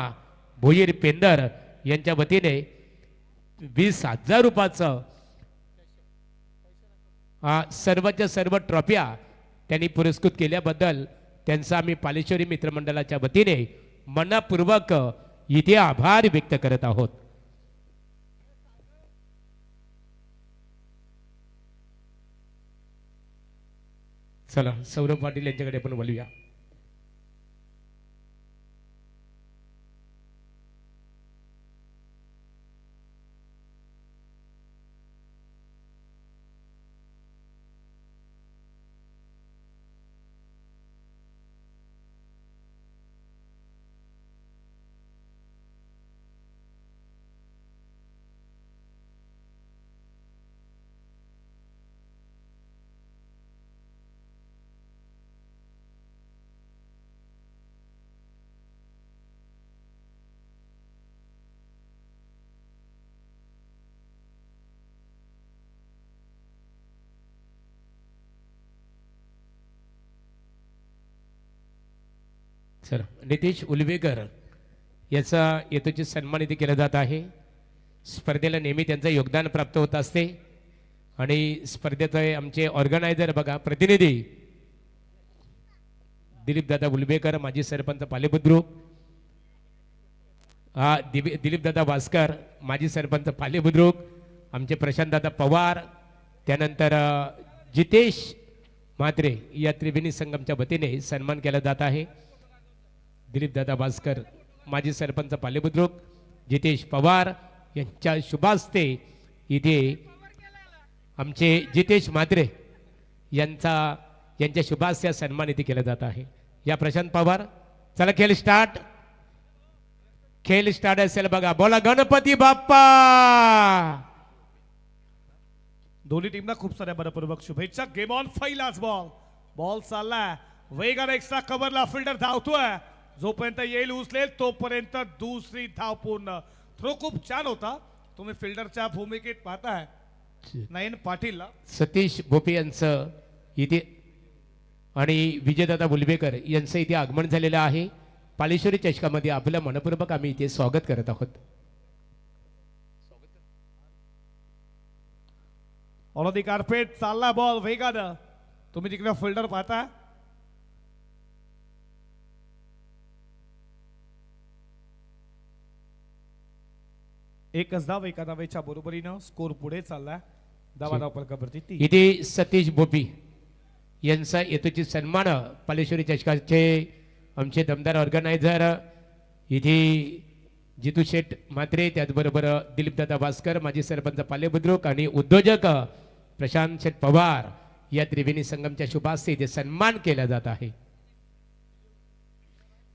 भोईर पेंदर यांच्या वतीने 20,000 रुपयाचं सर्वच्या सर्व ट्रॉफ्या त्यांनी पुरस्कृत केल्याबद्दल त्यांचा आम्ही पालेश्वरी मित्रमंडळाच्या वतीने मनपूर्वक इथे आभार व्यक्त करत आहोत. चला सौरभ पाटील यांच्याकडे आपण बोलूया. सर नितेश उलवेकर याचा येतोची सन्मान इथे केला जात आहे. स्पर्धेला नेहमी त्यांचं योगदान प्राप्त होत असते. आणि स्पर्धेचे आमचे ऑर्गनायझर बघा प्रतिनिधी दिलीप दादा उलवेकर माजी सरपंच पालेबुद्रुक, दिलीप दादा वास्कर माजी सरपंच पालेबुद्रुक, आमचे प्रशांत दादा पवार, त्यानंतर जितेश म्हात्रे या त्रिवेणी संगमच्या वतीने सन्मान केला जात आहे. दिलीप दादा भास्कर माजी सरपंच पालेबुद्रुक, जितेश पवार यांच्या शुभास्ते इथे आमचे जितेश म्हात्रे यांच्या शुभास्ते सन्मान इथे केला जात आहे. या प्रशांत पवार चला खेळ स्टार्ट असेल बघा. बोला गणपती बाप्पा.
दोन्ही टीमला खूप साऱ्या बरपूर्वक शुभेच्छा. गेम ऑन पहिलाच बॉल चाललाय वेगाने एक्स्ट्रा कव्हरला फिल्डर धावतोय. जोपर्यंत येईल उचलेल तोपर्यंत दुसरी धाव पूर्ण. थ्रो खूप छान होता. तुम्ही फिल्डरच्या भूमिकेत पाहताय नयन पाटीलला.
सतीश भोपे यांचं इथे आणि विजयदादा बुलबेकर यांचं इथे आगमन झालेलं आहे. पालेश्वरी चषकामध्ये आपल्या मनपूर्वक आम्ही इथे स्वागत करत आहोत.
ऑन द कार्पेट चालला बॉल वेगानं. तुम्ही तिकडे फिल्डर पाहता. एकच धाव एका धावेच्या बरोबरीनं स्कोर पुढे चालला. धावा धावपलकावरती 3.
इथे सतीश भोपी यांचा येतोची सन्मान पालेश्वरी चषकाचे आमचे दमदार ऑर्गनायझर इथे जितू शेठ म्हात्रे, त्याचबरोबर दिलीपदादा भास्कर माजी सरपंच पालेबुद्रुक आणि उद्योजक प्रशांत शेठ पवार या त्रिवेणी संगमच्या शुभास्ते इथे सन्मान केला जात आहे.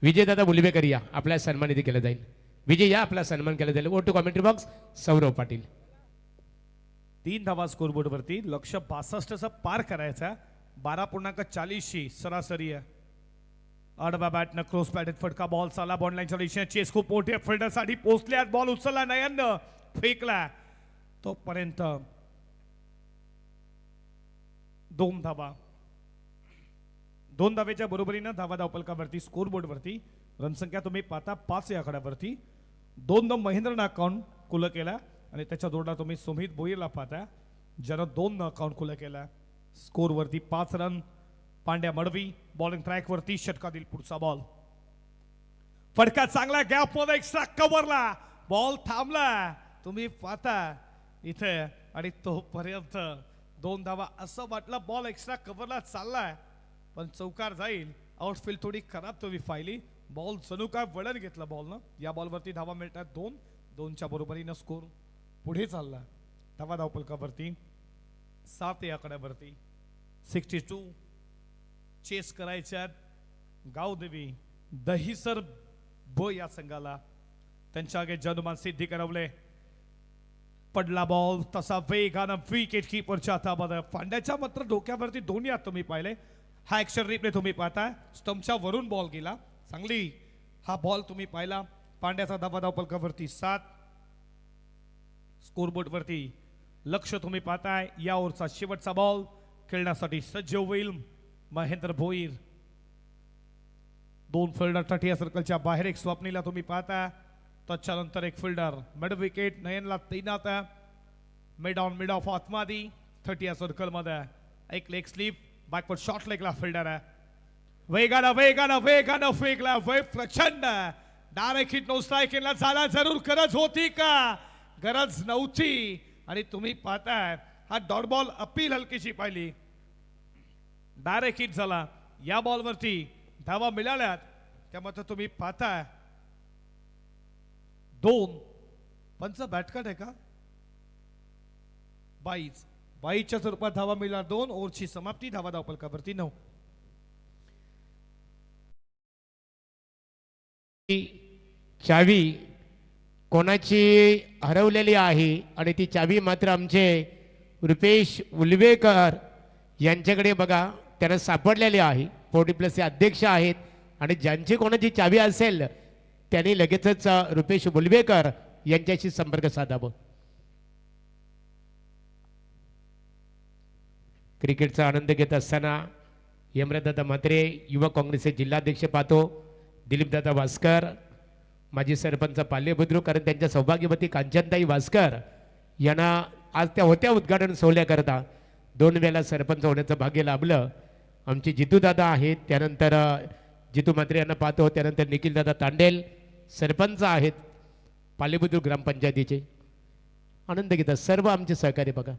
विजयदादा बुलबेकर या आपला सन्मान इथे केला जाईल. विजय या आपला सन्मान केला जाईल. Over to commentary box Saurabh Patil.
3 धावा स्कोरबोर्ड वरती. लक्ष्य 62चा पार करायचा. 12.40 सरासरी आहे. आडवा बॅटनं क्रॉस पॅडेड फटका बॉल चालला बॉन्ड लाईनच्या दिशेने. चेस खूप मोठे फिल्डर साठी पोहोचल्यात. बॉल उचलला नयन फेकला तोपर्यंत 2 धावा. 2 धावेच्या बरोबरीनं धावा धावपलकावरती स्कोरबोर्ड वरती रणसंख्या तुम्ही पाहता 5 या आकड्यावरती. 2 महेंद्रनं अकाउंट खुलं केला आणि त्याच्या जोडला तुम्ही सुमित भोईरला पाहता ज्यानं 2 अकाउंट खुलं केला. स्कोर वरती 5 run. Pandya Madavi bowling track वरती षटकातील पुढचा बॉल. फटका चांगला गॅप मध्ये एक्स्ट्रा कव्हरला बॉल थांबला तुम्ही पाहता इथे आणि तोपर्यंत 2 धावा असं वाटलं बॉल एक्स्ट्रा कव्हरला चाललाय पण चौकार जाईल. आउटफील्ड थोडी खराब तुम्ही पाहिली. बॉल जणू काय वळण घेतलं बॉलनं. या बॉलवरती धावा मिळतात 2-2च्या बरोबरीनं स्कोर पुढे चालला. धावा धावपलकावरती 7 या आकड्यावरती 62 चेस करायच्यात गावदेवी दहिसर ब या संघाला. त्यांच्या आगे जनुमान सिद्धी करवले. पडला बॉल तसा वेगानं विकेट कीपरच्या हातामध्ये. पांड्याच्या मात्र डोक्यावरती दोन्ही हात तुम्ही पाहिले. हा ऍक्शन रिप्ले तुम्ही पाहताय. स्टंपच्या वरून बॉल गेला. चांगली हा बॉल तुम्ही पाहिला. पांड्याचा धावा धावपलकावरती 7. स्कोरबोर्ड वरती लक्ष तुम्ही पाहताय. या ओव्हरचा शेवटचा बॉल खेळण्यासाठी सज्ज होईल महेंद्र भोईर. 2 फिल्डर 30 सर्कलच्या बाहेर. एक स्वप्नीला तुम्ही पाहता. त्याच्यानंतर एक फिल्डर मिड विकेट नयनला तैनात आहे. मिड ऑन मिड ऑफ आतमध्ये 30 सर्कल मध्ये. एक लेग स्लीप बॅकवर्ड शॉर्ट लेगला फिल्डर आहे. वेगानं वेगानं वेगानं फेकला वे प्रचंड डायरेक्ट हिट नो स्ट्राईकला झाला. जरूर गरज होती का? गरज नव्हती. आणि तुम्ही पाहताय हा डॉट बॉल अपील हलकीशी पाहिली. डायरेक्ट हिट झाला. या बॉलवरती धावा मिळाल्यात त्यामध्ये तुम्ही पाहताय 2 पंच बॅटकट आहे का 22च्या स्वरूपात धावा मिळाल्या. 2 ओव्हरची समाप्ती. धावा धावपलकावरती 9.
चावी कोणाची हरवलेली आहे आणि ती चावी मात्र आमचे रुपेश उलवेकर यांच्याकडे बघा त्यांना सापडलेली आहे. 40+ अध्यक्ष आहेत आणि ज्यांची कोणाची चावी असेल त्यांनी लगेचच रुपेश उलवेकर यांच्याशी संपर्क साधावा. क्रिकेटचा आनंद घेत असताना यमराजदादा म्हात्रे युवा काँग्रेसचे जिल्हाध्यक्ष पाहतो. दिलीपदादा वास्कर माजी सरपंच पाल्य बुद्रुक कारण त्यांच्या सौभाग्यवती कांचनताई वास्कर यांना आज त्या होत्या उद्घाटन सोहळ्याकरता 2 वेळा सरपंच होण्याचं भाग्य लाभलं. आमचे जितूदादा आहेत. त्यानंतर जितू म्हात्रे यांना पाहतो. त्यानंतर निखिलदादा तांडेल सरपंच आहेत पाल्यबुद्रुक ग्रामपंचायतीचे. आनंद घेतात सर्व आमचे सहकारी बघा.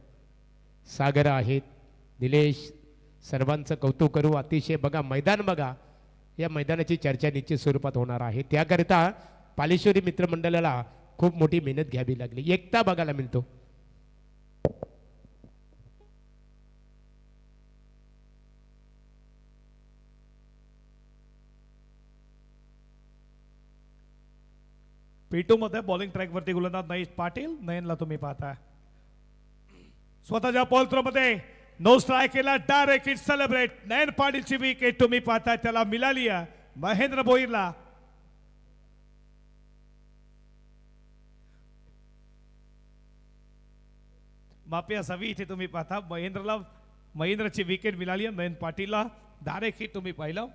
सागर आहेत निलेश सर्वांचं कौतुक करू. अतिशय बघा मैदान बघा. या मैदानाची चर्चा निश्चित स्वरूपात होणार आहे. त्याकरिता पालेश्वरी मित्रमंडळाला खूप मोठी मेहनत घ्यावी लागली. एकता बघायला मिळतो.
पेटू मध्ये बॉलिंग ट्रॅक वरती गोलंदाज नयन पाटील. नयनला तुम्ही पाहता स्वतःच्या बॉल थ्रो मध्ये नो स्ट्राईक केला. Direct hit celebrate. नयन पाटीलची विकेट तुम्ही पाहता त्याला मिळाली आहे महेंद्र भोईरला. माफी असावी इथे तुम्ही पाहता महेंद्रची विकेट मिळाली आहे नयन पाटीलला. डायरेक्ट हिट तुम्ही पाहिलं.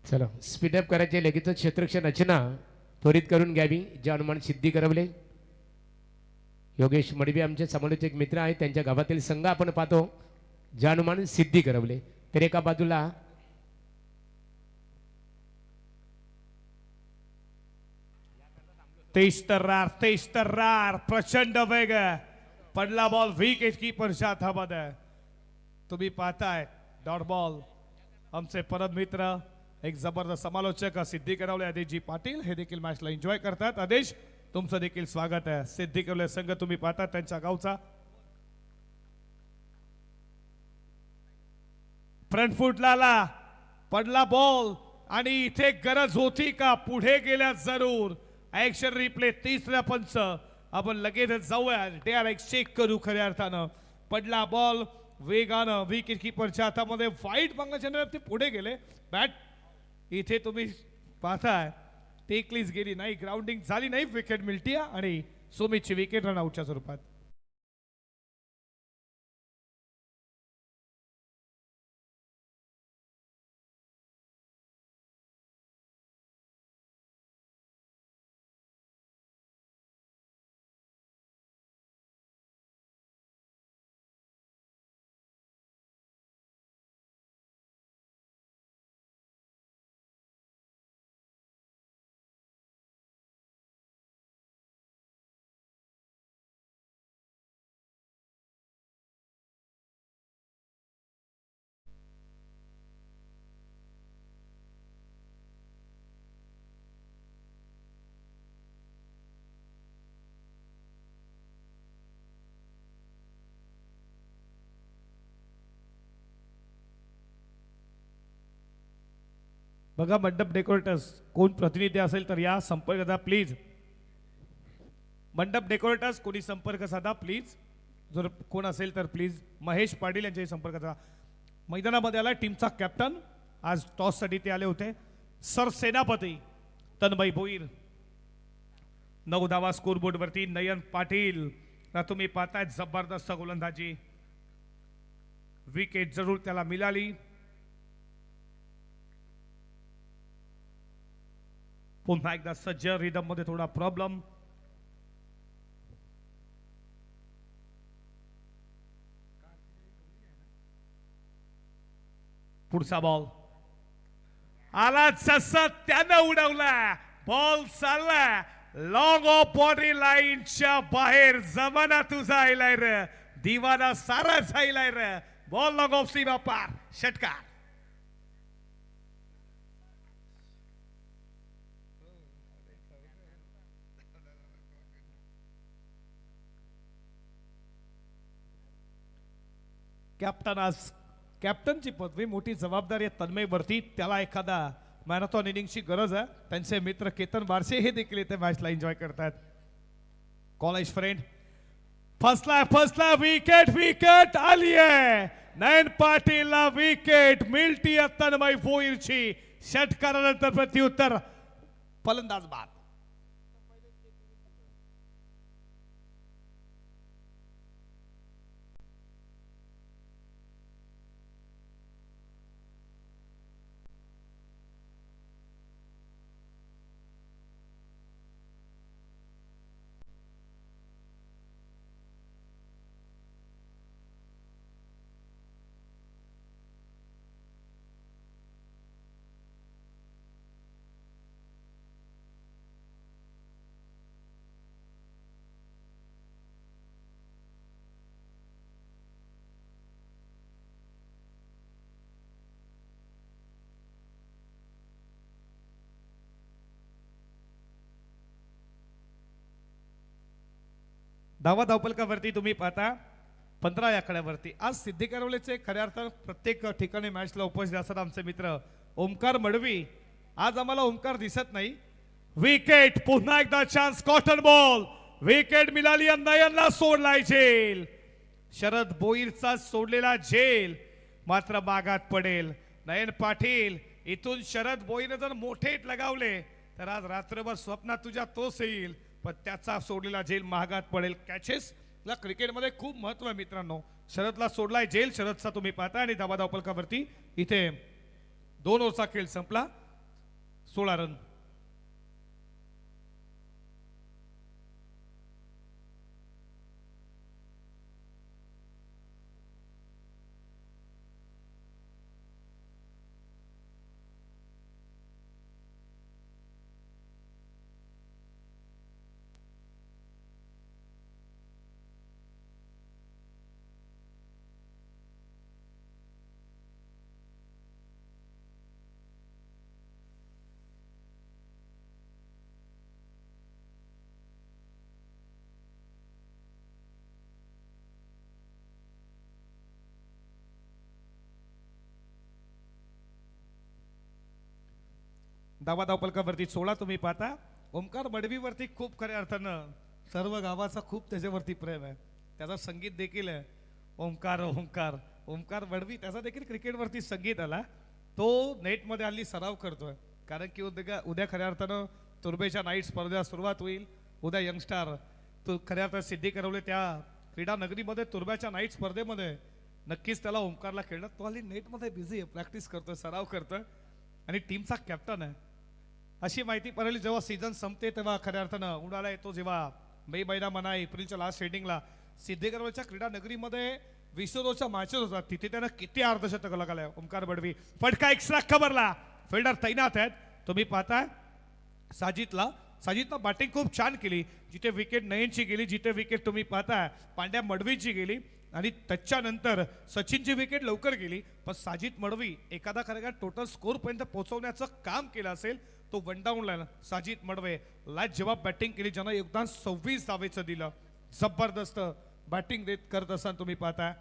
चला स्पीडअप करायचे लगेच क्षेत्ररक्षण रचना त्वरित करून घ्यावी. जे अनुमान सिद्धी करवले. योगेश मडवी आमचे समालोचक मित्र आहेत. त्यांच्या गावातील संघ आपण पाहतो जे अनुमान सिद्धी करवले. तर एका बाजूला
तेज तर्रार प्रचंड वेग. पडला बॉल विकेट कीपरच्या हातामध्ये. तुम्ही पाहताय डॉट बॉल. आमचे परम मित्र एक जबरदस्त समालोचक सिद्धी करवले आदेशजी पाटील हे देखील मॅचला एन्जॉय करतात. आदेश तुमचं देखील स्वागत आहे. सिद्धी करवले संघ तुम्ही पाहता त्यांच्या गावचा. फ्रंट फुटला पडला बॉल आणि इथे गरज होती का? पुढे गेल्या जरूर. ऍक्शन रिप्ले 3रा पंच आपण लगेच जाऊया. डायरेक्ट चेक करू खऱ्या अर्थानं. पडला बॉल वेगानं विकेट कीपरच्या हातामध्ये. वाईट मागण्याच्या ते पुढे गेले. बॅट इथे तुम्ही पाहताय टेकलीच गेली नाही, ग्राउंडिंग झाली नाही, विकेट मिळते आणि सुमितची विकेट रनआउटच्या स्वरूपात. बघा मंडप डेकोरेटर्स कोण प्रतिनिधी असेल तर या संपर्क साधा प्लीज. मंडप डेकोरेटर्स कोणी संपर्क साधा प्लीज. जर कोण असेल तर प्लीज महेश पाटील यांच्याशी संपर्क साधा. मैदानामध्ये आला टीमचा कॅप्टन, आज टॉससाठी ते आले होते. सरसेनापती तन्मय भोईर. 9 धावा स्कोरबोर्ड वरती. नयन पाटील ना तुम्ही पाहताय जबरदस्त गोलंदाजी. विकेट जरूर त्याला मिळाली. पुन्हा एकदा सज्ज रिदम मध्ये थोडा प्रॉब्लेम. पुढचा बॉल आला, जसा त्यानं उडवला. बॉल चालला लॉंग ऑफ बॉडी लाईनच्या बाहेर. जमाना तुझा आयलाय र, दिवाना सारा जायलाय र. बॉल लॉंग ऑफ सीमा पार, षटकार. कॅप्टन आज कॅप्टनची पदवी मोठी जबाबदारी आहे तन्मय वरती. त्याला एखादा मॅरेथॉन इनिंगची गरज आहे. त्यांचे मित्र केतन बारशे हे देखील इथे मॅचला एन्जॉय करतात. कॉलेज फ्रेंड फसला विकेट. विकेट आली आहे. नयन पाटीलला विकेट मिळती तन्मय भोईरची. षटकारानंतर प्रत्युत्तर फलंदाज बाद. धावपलकावरती तुम्ही पाहता 15 या आकड्यावरती. आज सिद्धी करवलेचे खऱ्या अर्थानं प्रत्येक ठिकाणी मॅचला उपस्थित असतात आमचे मित्र ओमकार मडवी. आज आम्हाला ओमकार दिसत नाही. विकेट पुन्हा एकदा चान्स. Cotton ball. विकेट मिळाली. नयनला सोडलाय झेल. शरद बोईरचा सोडलेला झेल मात्र बागात पडेल. नयन पाटील इथून शरद बोईरने जर मोठे हिट लगावले तर आज रात्रभर स्वप्नात तुझ्या तोच येईल, पण त्याचा सोडलेला झेल महागात पडेल. कॅचेस ला क्रिकेटमध्ये खूप महत्व आहे मित्रांनो. शरदला सोडलाय झेल. शरदचा तुम्ही पाहता आणि धावपलकावरती इथे 2 ओव्हरचा खेळ संपला. 16 रन. धावपलकावरती 16 तुम्ही पाहता. ओमकार मडवीवरती खूप खऱ्या अर्थानं सर्व गावाचा खूप त्याच्यावरती प्रेम आहे. त्याचा संगीत देखील आहे. ओमकार ओमकार ओमकार मडवी त्याचा देखील क्रिकेटवरती संगीत आला. तो नेटमध्ये हल्ली सराव करतोय, कारण की उद्या खऱ्या अर्थानं तुर्बेच्या नाईट स्पर्धा सुरुवात होईल. उद्या यंगस्टार तो खऱ्या अर्थात सिद्धी करवले त्या क्रीडा नगरीमध्ये तुर्ब्याच्या नाईट स्पर्धेमध्ये नक्कीच त्याला ओंकारला खेळणं. तो हल्ली नेटमध्ये बिझी आहे, प्रॅक्टिस करतोय, सराव करतोय आणि टीमचा कॅप्टन आहे. अशी माहिती पडली जेव्हा सीझन संपते तेव्हा खऱ्या अर्थानं उन्हाळा येतो, जेव्हा मे महिना म्हणा एप्रिलच्या लास्ट एंडिंगला सिद्धेकरवलच्या क्रीडा नगरीमध्ये विश्वरोच्या मॅचेस होतात, तिथे त्यानं किती अर्धशतक लगावलंय ओंकार बडवी. फटका एक्स्ट्रा कव्हरला, फिल्डर तैनात आहेत. तुम्ही पाहताय साजिदनं बॅटिंग खूप छान केली. जिथे विकेट नयनची गेली, जिथे विकेट तुम्ही पाहताय पांड्या मडवीची गेली आणि त्याच्यानंतर सचिनची विकेट लवकर गेली, पण साजिद मडवी एखादा खरं टोटल स्कोर पर्यंत पोहोचवण्याचं काम केलं असेल. तो वन डाऊन साजिद मडवे ला जेव्हा बॅटिंग केली, ज्यानं योगदान 26 धावेचं दिलं, जबरदस्त बॅटिंग देत करत असताना तुम्ही पाहताय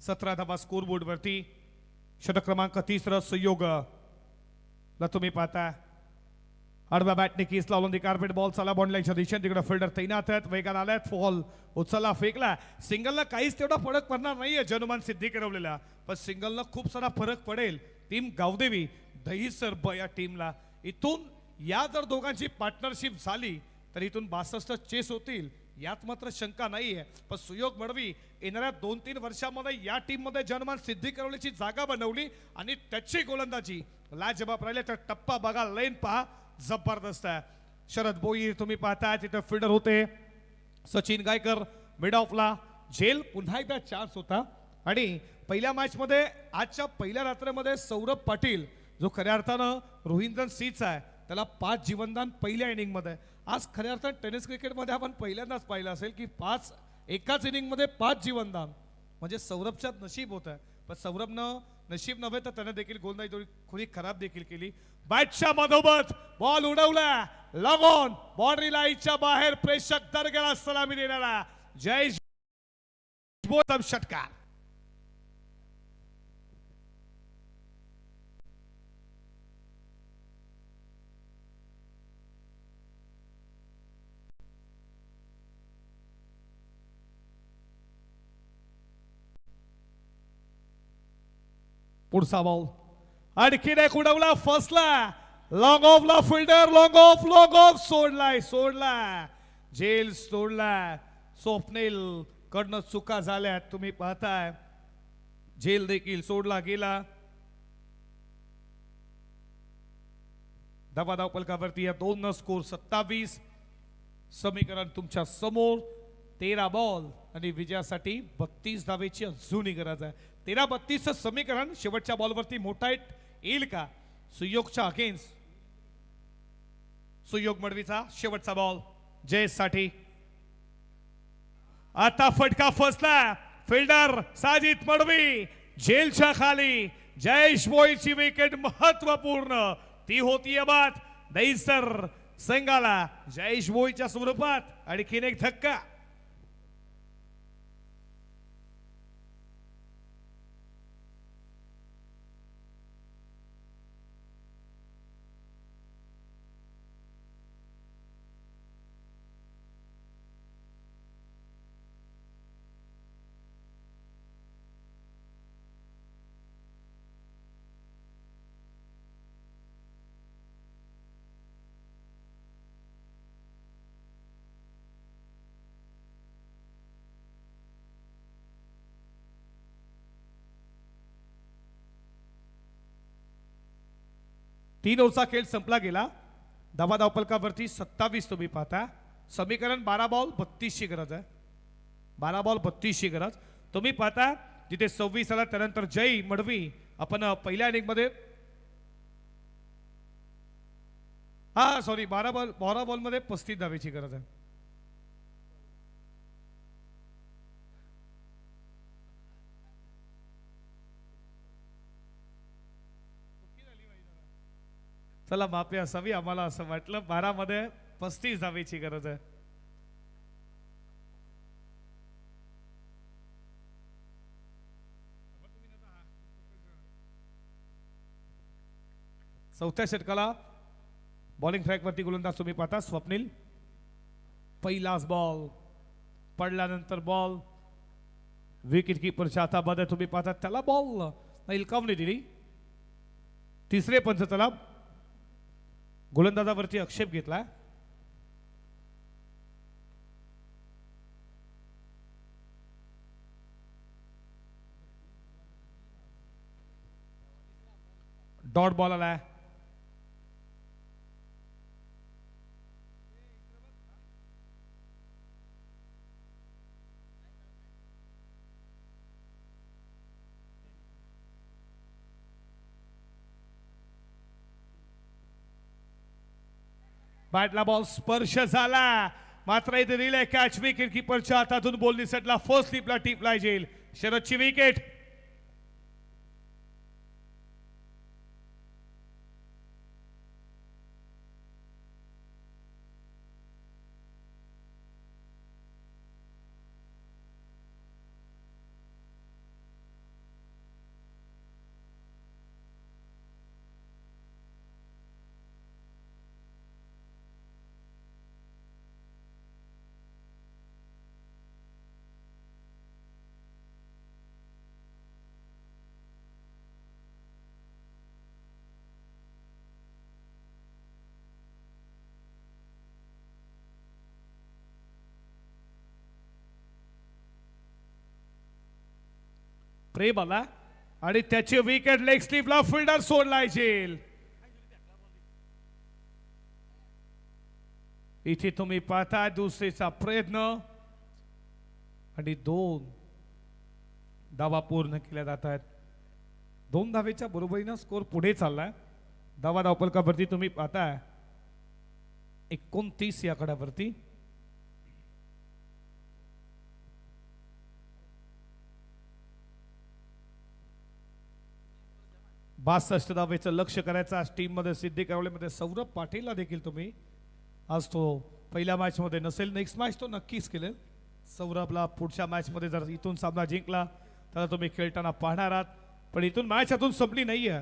17 धावा स्कोर बोर्ड वरती. षटक क्रमांक 30 संयोग ला तुम्ही पाहताय आडव्या बॅटने कीस लावून दी कार्पेट बॉल चला बॉन्ड लाईनच्या दिशेने तिकडे फिल्डर तैनात आहेत, वेगान आल्यात, फॉल उचलला फेकला. सिंगलला काहीच तेवढा फरक पडणार नाहीये जनुमान सिद्धी करवलेला, पण सिंगलला खूप सारा फरक पडेल. टीम गावदेवी दहीसर ब या टीमला इथून या जर दोघांची पार्टनरशिप झाली तर इथून 62 चेस होतील, यात मात्र शंका नाहीये. पण सुयोग मडवी येणाऱ्या 2-3 वर्षामध्ये या टीम मध्ये जनुमान सिद्धी करवलेची जागा बनवली आणि त्याची गोलंदाजी लाजबाब राहिले. तर टप्पा बघा, लेन पहा, जबरदस्त आहे. शरद बोईर तुम्ही पाहताय तिथे फिल्डर होते. सचिन गायकर मिड ऑफला, झेल पुन्हा एकदा चान्स होता. आणि पहिल्या मॅच मध्ये आजच्या पहिल्या रात्रीमध्ये सौरभ पाटील जो खऱ्या अर्थानं रोहिंटन सीच आहे, त्याला 5 जीवनदान पहिल्या इनिंग मध्ये. आज खऱ्या अर्थानं टेनिस क्रिकेटमध्ये आपण पहिल्यांदाच पाहिलं असेल की एकाच इनिंग मध्ये 5 जीवनदान, म्हणजे सौरभच्या नशीब होत आहे. पण सौरभनं नशीब नव्हे तर त्याने देखील गोलंदाजी थोडी खराब देखील केली. बॅटच्या मधोमध बॉल उडवला, लॉंग ऑन बाउंड्री लाईनच्या बाहेर, प्रेक्षक दर्ग्याला सलामी देणारा जय षटकार. पुढचा बॉल आणखीन एक उडवला, फसला, लॉंग ऑफला फिल्डर, लॉंग ऑफ सोडलाय जेल सोडलाय. स्वप्नील कडनं चुका झाल्यात तुम्ही पाहताय, जेल देखील सोडला गेला. धाव पलकावरती या 2 स्कोर 27. समीकरण तुमच्या समोर. 13 बॉल आणि विजयासाठी 32 धावेची अजूनही गरज आहे. 13-32 समीकरण. शेवटच्या बॉलवरती मोठा हिट येईल का सुयोगच्या अगेन्स्ट? सुयोग मडवीचा शेवटचा बॉल जयसाठी. आता फटका फसला, फिल्डर साजिद मडवी जेलच्या खाली. जयेश बोईची विकेट महत्वपूर्ण ती होतीये बाद. दहीसर संघाला जयेश बोईच्या स्वरूपात आणखीन एक धक्का. तीन ओव्हरचा खेळ संपला गेला. धाव पलकावरती 27 तुम्ही पाहता. समीकरण 12 बॉल 32 ची गरज आहे. 12 बॉल 32 ची गरज तुम्ही पाहता. जिथे 26 आला त्यानंतर जय मडवी आपण पहिल्या इनिंग मध्ये 12 बॉल मध्ये 35 धावेची गरज आहे. चला माफी असावी, आम्हाला असं वाटलं. 12 मध्ये 35 धावेची गरज आहे. चौथ्या षटकाला बॉलिंग ट्रॅक वरती गोलंदाज तुम्ही पाहता स्वप्नील. पहिलाच बॉल पडल्यानंतर बॉल विकेट किपरच्या हातामध्ये तुम्ही पाहता. त्याला बॉल हिलकावणी दिली. तिसरे पंच चला. गोलंदाजावरती आक्षेप घेतला. डॉट बॉल आलाय. बॅटला बॉल स्पर्श झाला मात्र इथे दिले कॅच. विकेट किपरच्या हातातून बॉल निसटला. फर्स्ट स्लिपला टिपला जाईल. शरदची विकेट. प्रेम आला आणि त्याची विकेट. लेग स्लिपला फिल्डर सोडलाय जेल. इथे तुम्ही पाहताय दुसरीचा प्रयत्न आणि 2 धावा पूर्ण केल्या जात आहेत. 2 धावेच्या बरोबरीनं स्कोर पुढे चाललाय. धावा धावपलकावरती तुम्ही पाहताय 29 या आकड्यावरती. बासष्ट धावेचं लक्ष करायचं आज टीम मध्ये. सिद्धी मध्ये सौरभ पाटीलला देखील तुम्ही आज तो पहिल्या मॅच मध्ये नसेल, नेक्स्ट मॅच तो नक्कीच केलेल. सौरभला पुढच्या मॅच मध्ये जर इथून सामना जिंकला तर तुम्ही खेळताना पाहणार आहात. पण इथून मॅच अजून संपली नाहीये.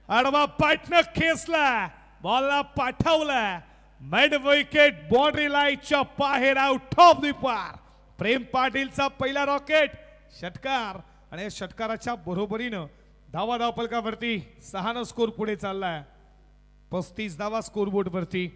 आडवा पाटनं खेचला, बॉलला पाठवला. मिड विकेट बाउंड्री लाईनच्या बाहेर आउट ऑफ द पार. प्रेम पाटीलचा पहिला रॉकेट षटकार आणि या षटकाराच्या बरोबरीनं धावा धावपलकावरती 6 स्कोर पुढे चाललाय. 35 धावा स्कोरबोर्ड वरती.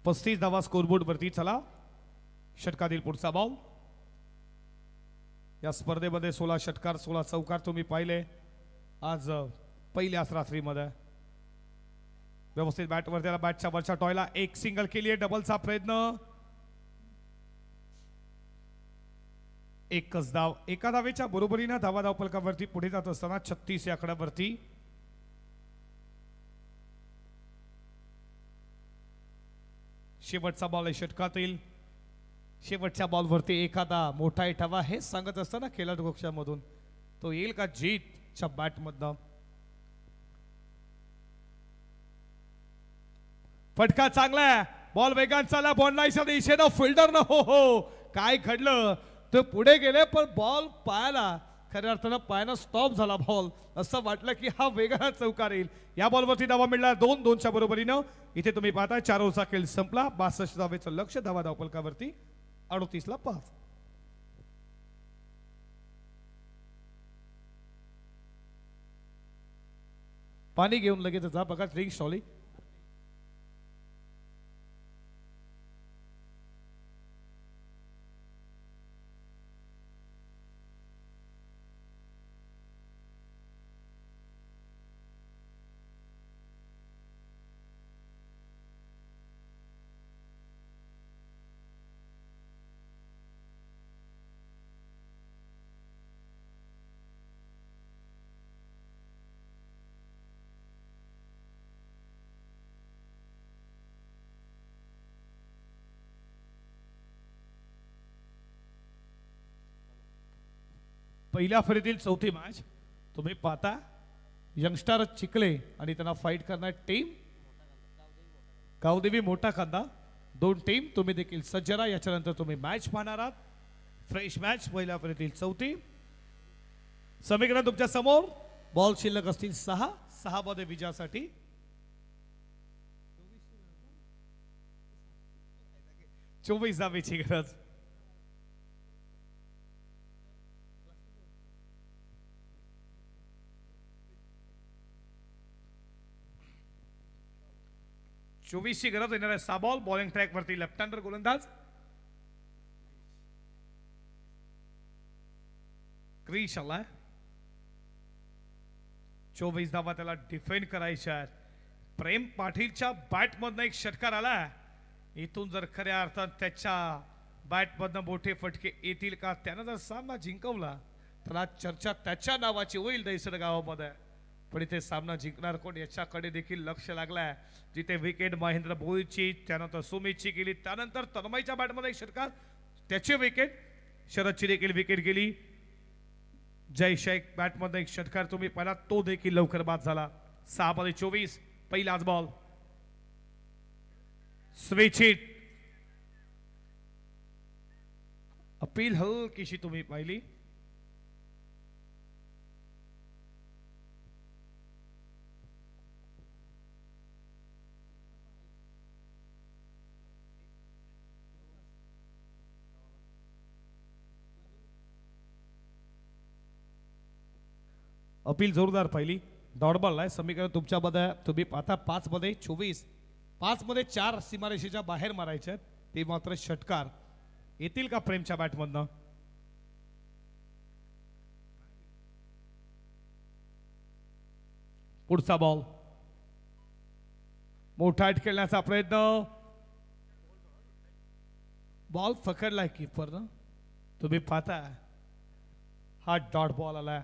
पस्तीस धावा स्कोरबोर्ड वरती. चला षटकातील पुढचा बॉल. या स्पर्धेमध्ये 16 षटकार 16 चौकार तुम्ही पाहिले आज पहिल्याच रात्रीमध्ये. व्यवस्थित बॅटवर त्याला बॅटच्या वरच्या टॉयला एक सिंगल केली आहे. डबलचा प्रयत्न. एकच धाव. एका धावेच्या बरोबरीने धावा धावपलकावरती पुढे जात असताना 36 या आकड्यावरती. शेवटचा बॉल आहे षटकातील. शेवटच्या बॉलवरती एखादा मोठा इठावा हे सांगत असताना खेळाडू कक्षामधून तो येईल का जीतच्या बॅटमधनं. फटका चांगला. बॉल वेगान चालला बॉन्डलाईनच्या दिशेनं. फिल्डर न हो काय घडलं तो पुढे गेले पण बॉल पायाला खऱ्या अर्थानं पायानं स्टॉप झाला बॉल. असं वाटलं की हा वेगानं चौकार येईल. या बॉलवरती धावा मिळाला 2-2च्या बरोबरीनं. इथे तुम्ही पाहता 4 ओव्हरचा खेळ संपला. 62 धावेचं लक्ष धावा धावपलकावरती 38 ला 5. पाणी घेऊन लगेच जा बघा ड्रिंक स्टॉली. पहिल्या फेरीतील चौथी मॅच तुम्ही पाहता यंगस्टर चिखले आणि त्यांना फाईट करणार टीम गावदेवी मोठा कांदा. दोन टीम तुम्ही देखील सज्ज राहा. याच्यानंतर तुम्ही मॅच पाहणार आहात. फ्रेश मॅच पहिल्या फेरीतील चौथी. समीकरण तुमच्या समोर. बॉल शिल्लक असतील 6 मध्ये विजयासाठी 24 धावेची गरज. ची गरज येणार आहे. 6 बॉल बॉलिंग ट्रॅक वरती लेफ्ट हँडर गोलंदाज क्रीश आलाय. 24 धावा त्याला डिफेंड करायच्या आहेत. प्रेम पाटीलच्या बॅटमधनं एक षटकार आला. इथून जर खऱ्या अर्थात त्याच्या बॅटमधनं मोठे फटके येतील का? त्यानं जर सामना जिंकवला तर आज चर्चा त्याच्या नावाची होईल दहिसर गावामध्ये. पण इथे सामना जिंकणार कोण याच्याकडे देखील लक्ष लागलाय. जिथे विकेट महेंद्र भोईची, त्यानंतर सुमितची गेली, त्यानंतर तन्मयच्या बॅटमध्ये एक षटकार, त्याची विकेट. शरदची देखील विकेट गेली. जय शेख बॅटमध्ये एक षटकार तुम्ही पाहिला, तो देखील लवकर बाद झाला. 6 मध्ये 24 पहिलाच बॉल. Switch hit. अपील हलकीशी तुम्ही पाहिली. अपील जोरदार पाहिली. डॉटबॉल आहे. समीकरण तुमच्यामध्ये तुम्ही पाहता 5 मध्ये 24. 5 मध्ये 4 सीमारेषेच्या बाहेर मारायचे आहेत. ते मात्र षटकार येतील का प्रेमच्या बॅटमधनं? पुढचा बॉल. मोठा हिट खेळण्याचा प्रयत्न. बॉल पकडलाय कीपरनं. तुम्ही पाहता हा डॉट बॉल आलाय.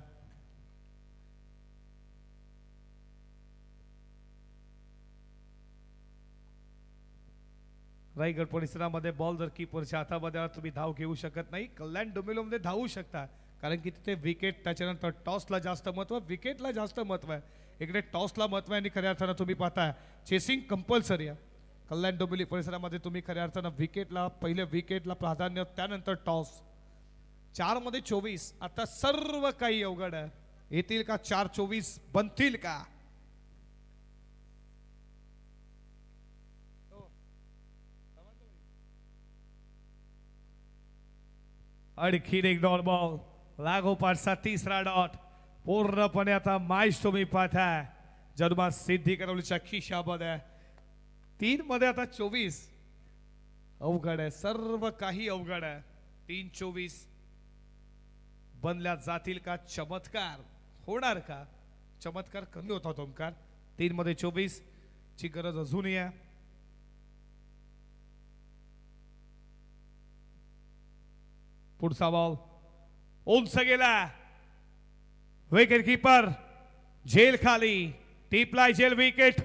रायगड परिसरामध्ये बॉल जर कीपरच्या हातामध्ये आला तुम्ही धाव घेऊ शकत नाही. कल्याण डोमेलोमध्ये धावू शकता कारण की तिथे विकेट, त्याच्यानंतर टॉसला जास्त महत्व, विकेटला जास्त महत्व आहे. इकडे टॉसला महत्व आहे आणि खऱ्या अर्थानं तुम्ही पाहता चेसिंग कंपल्सरी आहे. कल्याण डोंबिवली परिसरामध्ये तुम्ही खऱ्या अर्थानं विकेटला, पहिले विकेटला प्राधान्य, त्यानंतर टॉस. 4 मध्ये 24. आता सर्व काही अवघड आहे. येतील का 4-24 बनतील का? आणखीन एक डॉट बॉल. लागोपाठचा तिसरा डॉट. पूर्णपणे आता मॅच तुम्ही पाहताय जन्मा सिद्धी करवलीच्या खिशामध्ये. 3 मध्ये आता 24. अवघड आहे. सर्व काही अवघड आहे. 3-24 बनल्या जातील का? चमत्कार होणार का? चमत्कार कमी होता ओमकार. 3 मध्ये 24 ची गरज अजूनही आहे. पुढचा बॉल उंच गेला. विकेट कीपर झेल खाली. टिपलाय झेल विकेट.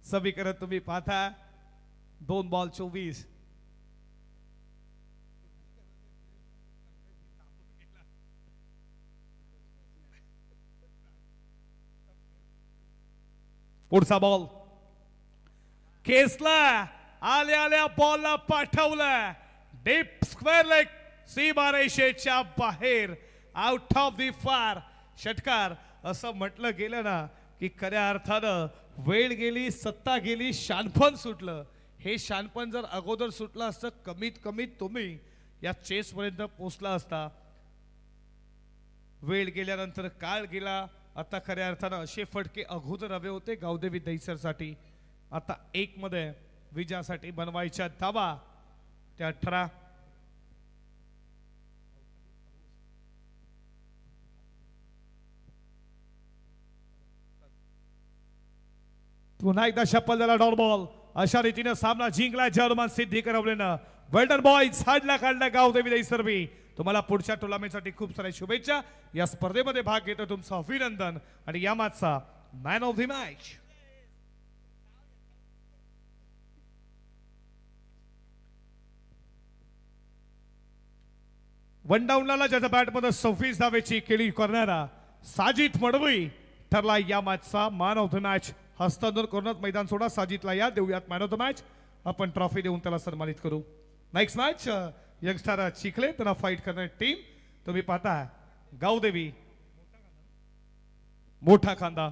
समीकरण तुम्ही पाहता 2 बॉल 24. पुढचा बॉल. केसला आल्या बॉलला पाठवलं. डीप स्क्वेअर लेग सीमारेषेच्या बाहेर, आउट ऑफ दी फार. षटकार असं म्हटलं गेलं ना की खऱ्या अर्थानं वेळ गेली, सत्ता गेली, शानपण सुटलं. हे शानपण जर अगोदर सुटलं असतं कमीत कमी तुम्ही या चेस पर्यंत पोहोचला असता. वेळ गेल्यानंतर काळ गेला. आता खऱ्या अर्थानं असे फटके अगोदर हवे होते गावदेवी दहिसरसाठी. आता 1 मध्ये विजयासाठी बनवायच्या धावा त्या 18. पुन्हा एकदा शप्पल झाला डॉट बॉल. अशा रीतीने सामना जिंकला जर्मन सिद्धी करवलेनं. वेल्डन बॉयज हाडला काढला गावदेवी दैसर्वी. तुम्हाला पुढच्या टुर्नामेंटसाठी खूप साऱ्या शुभेच्छा. या स्पर्धेमध्ये भाग घेतो तुमचं अभिनंदन. आणि या मॅचचा man of the match one डाऊनला ज्याच्या बॅटमध्ये 26 धावेची केली करणारा साजिद मडवी ठरला या मॅचचा मॅन ऑफ द मॅच. हस्तांतरण करूनच मैदान सोडा. साजिदला या देऊयात मॅन ऑफ द मॅच. आपण ट्रॉफी देऊन त्याला सन्मानित करू. नेक्स्ट मॅच यंगस्टर चिखले त्यांना फाईट करणारी टीम तुम्ही पाहता गावदेवी मोठा खांदा.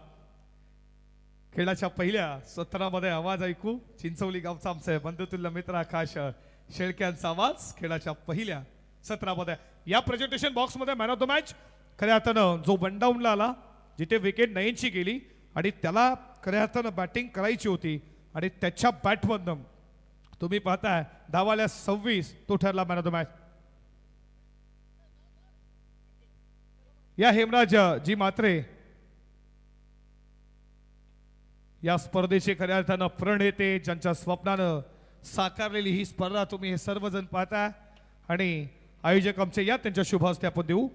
खेळाच्या पहिल्या सत्रामध्ये आवाज ऐकू चिंचवली गावचा आमचे बंधुतुल्य मित्र आकाश शेळक्यांचा आवाज. खेळाच्या पहिल्या सत्रामध्ये या प्रेझेंटेशन बॉक्स मध्ये मॅन ऑफ द मॅच खऱ्या अर्थानं जो वन डाऊनला आला जिथे विकेट नयनची गेली आणि त्याला खऱ्या अर्थानं बॅटिंग करायची होती आणि त्याच्या बॅटमधनं तुम्ही पाहताय धावाल्या 26 तो ठरला मॅन ऑफ द मॅच. या हेमराज जी मात्रे या स्पर्धेचे खऱ्या अर्थानं प्रणेते ज्यांच्या स्वप्नानं साकारलेली ही स्पर्धा तुम्ही हे सर्वजण पाहता आणि आयोजक आमचे या त्यांच्या शुभ हस्ते आपण देऊ.